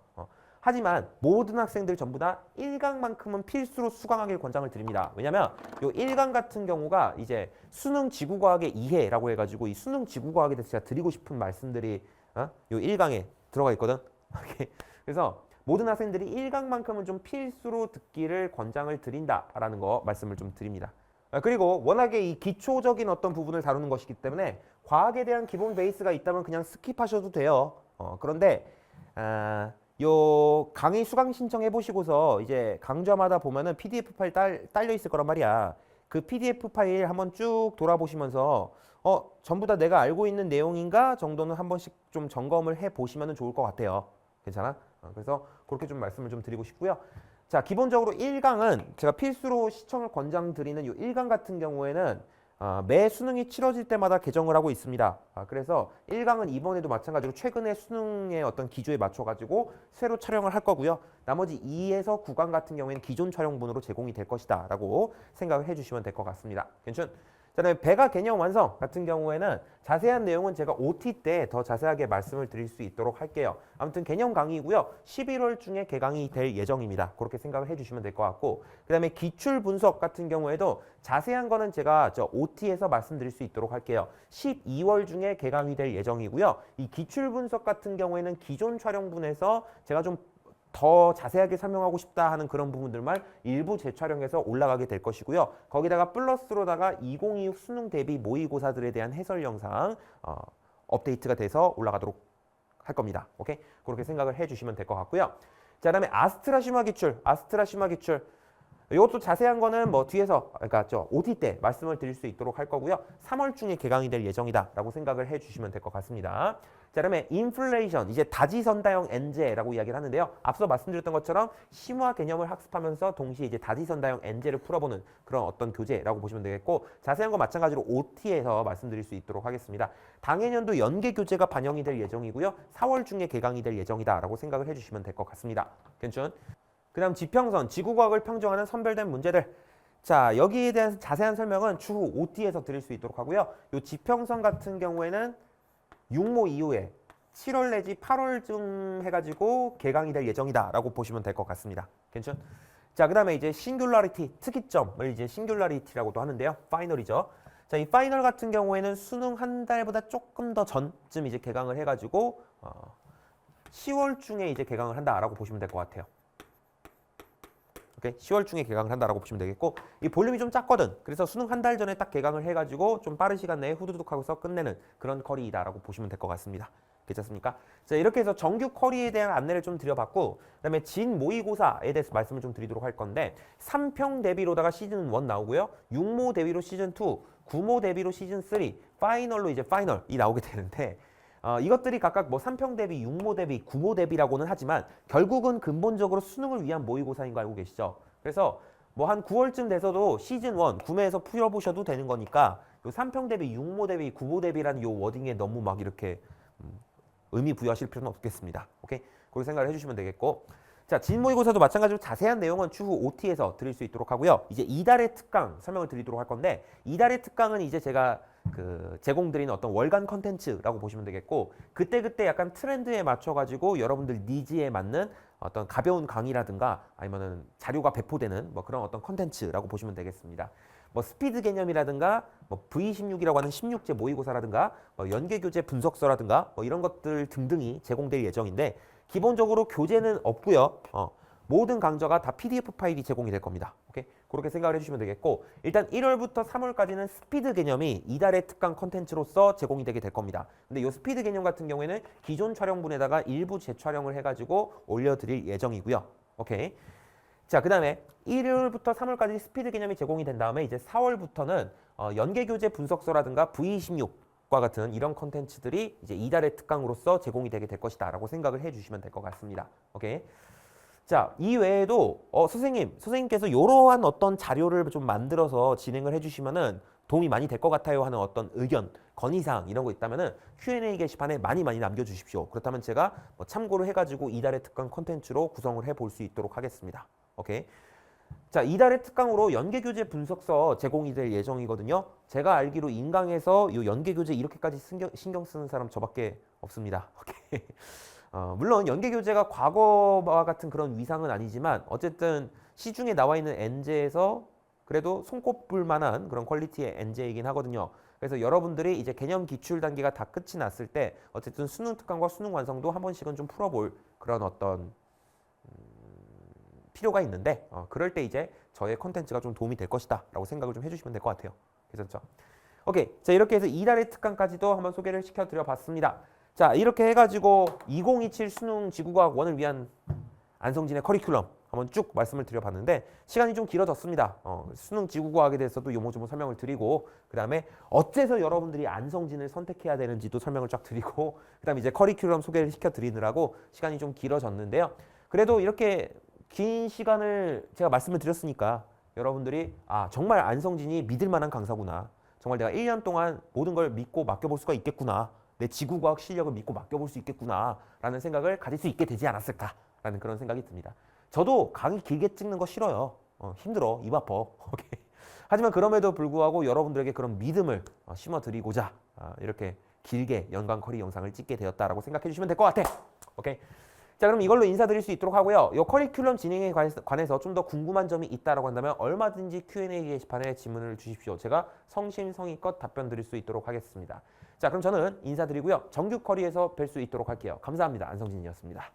하지만 모든 학생들 전부 다 1강만큼은 필수로 수강하길 권장을 드립니다. 왜냐면 요 1강 같은 경우가 이제 수능 지구과학의 이해라고 해가지고 이 수능 지구과학에 대해서 제가 드리고 싶은 말씀들이 요 1강에 들어가 있거든. 그래서 모든 학생들이 1강만큼은 좀 필수로 듣기를 권장을 드린다라는 거 말씀을 좀 드립니다. 그리고 워낙에 이 기초적인 어떤 부분을 다루는 것이기 때문에 과학에 대한 기본 베이스가 있다면 그냥 스킵하셔도 돼요. 그런데 요 강의 수강 신청해 보시고서 이제 강좌마다 보면은 PDF 파일 딸려 있을 거란 말이야. 그 PDF 파일 한번 쭉 돌아보시면서 전부 다 내가 알고 있는 내용인가 정도는 한 번씩 좀 점검을 해 보시면 좋을 것 같아요. 괜찮아? 그래서 그렇게 좀 말씀을 좀 드리고 싶고요. 자, 기본적으로 1강은 제가 필수로 시청을 권장드리는 이 1강 같은 경우에는 매 수능이 치러질 때마다 개정을 하고 있습니다. 그래서 1강은 이번에도 마찬가지로 최근에 수능의 어떤 기조에 맞춰가지고 새로 촬영을 할 거고요. 나머지 2에서 9강 같은 경우에는 기존 촬영분으로 제공이 될 것이다 라고 생각을 해주시면 될 것 같습니다. 괜찮? 자, 그다음에 배가 개념 완성 같은 경우에는 자세한 내용은 제가 OT 때 더 자세하게 말씀을 드릴 수 있도록 할게요. 아무튼 개념 강의이고요. 11월 중에 개강이 될 예정입니다. 그렇게 생각을 해주시면 될 것 같고 그 다음에 기출 분석 같은 경우에도 자세한 거는 제가 OT에서 말씀드릴 수 있도록 할게요. 12월 중에 개강이 될 예정이고요. 이 기출 분석 같은 경우에는 기존 촬영분에서 제가 좀 더 자세하게 설명하고 싶다 하는 그런 부분들만 일부 재촬영해서 올라가게 될 것이고요. 거기다가 플러스로다가 2026 수능 대비 모의고사들에 대한 해설 영상 업데이트가 돼서 올라가도록 할 겁니다. 오케이? 그렇게 생각을 해주시면 될 것 같고요. 자, 그다음에 아스트라 심화 기출, 이것도 자세한 거는 뭐 뒤에서 그러니까 OT 때 말씀을 드릴 수 있도록 할 거고요. 3월 중에 개강이 될 예정이다라고 생각을 해주시면 될 것 같습니다. 자, 그다음에 인플레이션, 이제 다지선다형 엔제라고 이야기를 하는데요. 앞서 말씀드렸던 것처럼 심화 개념을 학습하면서 동시에 이제 다지선다형 엔제를 풀어보는 그런 어떤 교재라고 보시면 되겠고 자세한 거 마찬가지로 OT에서 말씀드릴 수 있도록 하겠습니다. 당해년도 연계 교재가 반영이 될 예정이고요. 4월 중에 개강이 될 예정이다라고 생각을 해주시면 될 것 같습니다. 괜찮? 그 다음 지평선, 지구과학을 평정하는 선별된 문제들. 자, 여기에 대한 자세한 설명은 추후 OT에서 드릴 수 있도록 하고요. 이 지평선 같은 경우에는 6모 이후에 7월 내지 8월쯤 해가지고 개강이 될 예정이다라고 보시면 될 것 같습니다. 괜찮? 자, 그 다음에 이제 싱귤라리티, 특이점을 이제 싱귤라리티라고도 하는데요. 파이널이죠. 자, 이 파이널 같은 경우에는 수능 한 달보다 조금 더 전쯤 이제 개강을 해가지고 10월 중에 이제 개강을 한다라고 보시면 될 것 같아요. 오케이? 10월 중에 개강을 한다라고 보시면 되겠고 이 볼륨이 좀 작거든. 그래서 수능 한 달 전에 딱 개강을 해가지고 좀 빠른 시간 내에 후두둑 하고서 끝내는 그런 커리이다라고 보시면 될 것 같습니다. 괜찮습니까? 자, 이렇게 해서 정규 커리에 대한 안내를 좀 드려봤고 그다음에 진 모의고사에 대해서 말씀을 좀 드리도록 할 건데 3평 대비로다가 시즌 1 나오고요. 6모 대비로 시즌 2, 9모 대비로 시즌 3, 파이널로 이제 파이널이 나오게 되는데 이것들이 각각 뭐 3평 대비, 6모 대비, 9모 대비라고는 하지만 결국은 근본적으로 수능을 위한 모의고사인 거 알고 계시죠? 그래서 뭐 한 9월쯤 돼서도 시즌 1 구매해서 풀어보셔도 되는 거니까 요 3평 대비, 6모 대비, 9모 대비라는 요 워딩에 너무 막 이렇게 의미 부여하실 필요는 없겠습니다. 오케이? 그렇게 생각을 해주시면 되겠고 자, 진모의고사도 마찬가지로 자세한 내용은 추후 OT에서 드릴 수 있도록 하고요. 이제 이달의 특강 설명을 드리도록 할 건데 이달의 특강은 이제 제가 제공드리는 어떤 월간 컨텐츠라고 보시면 되겠고 그때그때 약간 트렌드에 맞춰가지고 여러분들 니즈에 맞는 어떤 가벼운 강의라든가 아니면은 자료가 배포되는 뭐 그런 어떤 컨텐츠라고 보시면 되겠습니다. 뭐 스피드 개념이라든가 뭐 V16이라고 하는 16제 모의고사라든가 뭐 연계교재 분석서라든가 뭐 이런 것들 등등이 제공될 예정인데 기본적으로 교재는 없고요. 모든 강좌가 다 PDF 파일이 제공이 될 겁니다. 오케이? 그렇게 생각을 해주시면 되겠고 일단 1월부터 3월까지는 스피드 개념이 이달의 특강 컨텐츠로서 제공이 되게 될 겁니다. 근데 이 스피드 개념 같은 경우에는 기존 촬영분에다가 일부 재촬영을 해가지고 올려드릴 예정이고요. 오케이? 자, 그 다음에 1월부터 3월까지 스피드 개념이 제공이 된 다음에 이제 4월부터는 연계교재 분석서라든가 V26과 같은 이런 컨텐츠들이 이제 이달의 특강으로서 제공이 되게 될 것이다 라고 생각을 해주시면 될 것 같습니다. 오케이? 자, 이 외에도 선생님께서 이러한 어떤 자료를 좀 만들어서 진행을 해주시면은 도움이 많이 될 것 같아요 하는 어떤 의견, 건의사항 이런 거 있다면은 Q&A 게시판에 많이 남겨주십시오. 그렇다면 제가 뭐 참고를 해가지고 이달의 특강 콘텐츠로 구성을 해볼 수 있도록 하겠습니다. 오케이. 자, 이달의 특강으로 연계교재 분석서 제공이 될 예정이거든요. 제가 알기로 인강에서 이 연계교재 이렇게까지 신경 쓰는 사람 저밖에 없습니다. 오케이. 물론 연계교재가 과거와 같은 그런 위상은 아니지만 어쨌든 시중에 나와 있는 엔제에서 그래도 손꼽을 만한 그런 퀄리티의 엔제이긴 하거든요. 그래서 여러분들이 이제 개념 기출 단계가 다 끝이 났을 때 어쨌든 수능 특강과 수능 완성도 한 번씩은 좀 풀어볼 그런 어떤 필요가 있는데 그럴 때 이제 저의 컨텐츠가 좀 도움이 될 것이다 라고 생각을 좀 해주시면 될 것 같아요. 괜찮죠? 오케이. 자, 이렇게 해서 이달의 특강까지도 한번 소개를 시켜드려 봤습니다. 자, 이렇게 해가지고 2027 수능 지구과학 1을 위한 안성진의 커리큘럼 한번 쭉 말씀을 드려봤는데 시간이 좀 길어졌습니다. 수능 지구과학에 대해서도 요모조모 설명을 드리고 그 다음에 어째서 여러분들이 안성진을 선택해야 되는지도 설명을 쫙 드리고 그 다음에 이제 커리큘럼 소개를 시켜드리느라고 시간이 좀 길어졌는데요. 그래도 이렇게 긴 시간을 제가 말씀을 드렸으니까 여러분들이 정말 안성진이 믿을 만한 강사구나. 정말 내가 1년 동안 모든 걸 믿고 맡겨볼 수가 있겠구나. 내 지구과학 실력을 믿고 맡겨볼 수 있겠구나 라는 생각을 가질 수 있게 되지 않았을까라는 그런 생각이 듭니다. 저도 강의 길게 찍는 거 싫어요. 힘들어. 입 아파. 오케이. 하지만 그럼에도 불구하고 여러분들에게 그런 믿음을 심어드리고자 이렇게 길게 연관 커리 영상을 찍게 되었다라고 생각해 주시면 될 것 같아. 오케이. 자, 그럼 이걸로 인사드릴 수 있도록 하고요. 이 커리큘럼 진행에 관해서 좀 더 궁금한 점이 있다라고 한다면 얼마든지 Q&A 게시판에 질문을 주십시오. 제가 성심성의껏 답변 드릴 수 있도록 하겠습니다. 자, 그럼 저는 인사드리고요. 정규 커리에서 뵐 수 있도록 할게요. 감사합니다. 안성진이었습니다.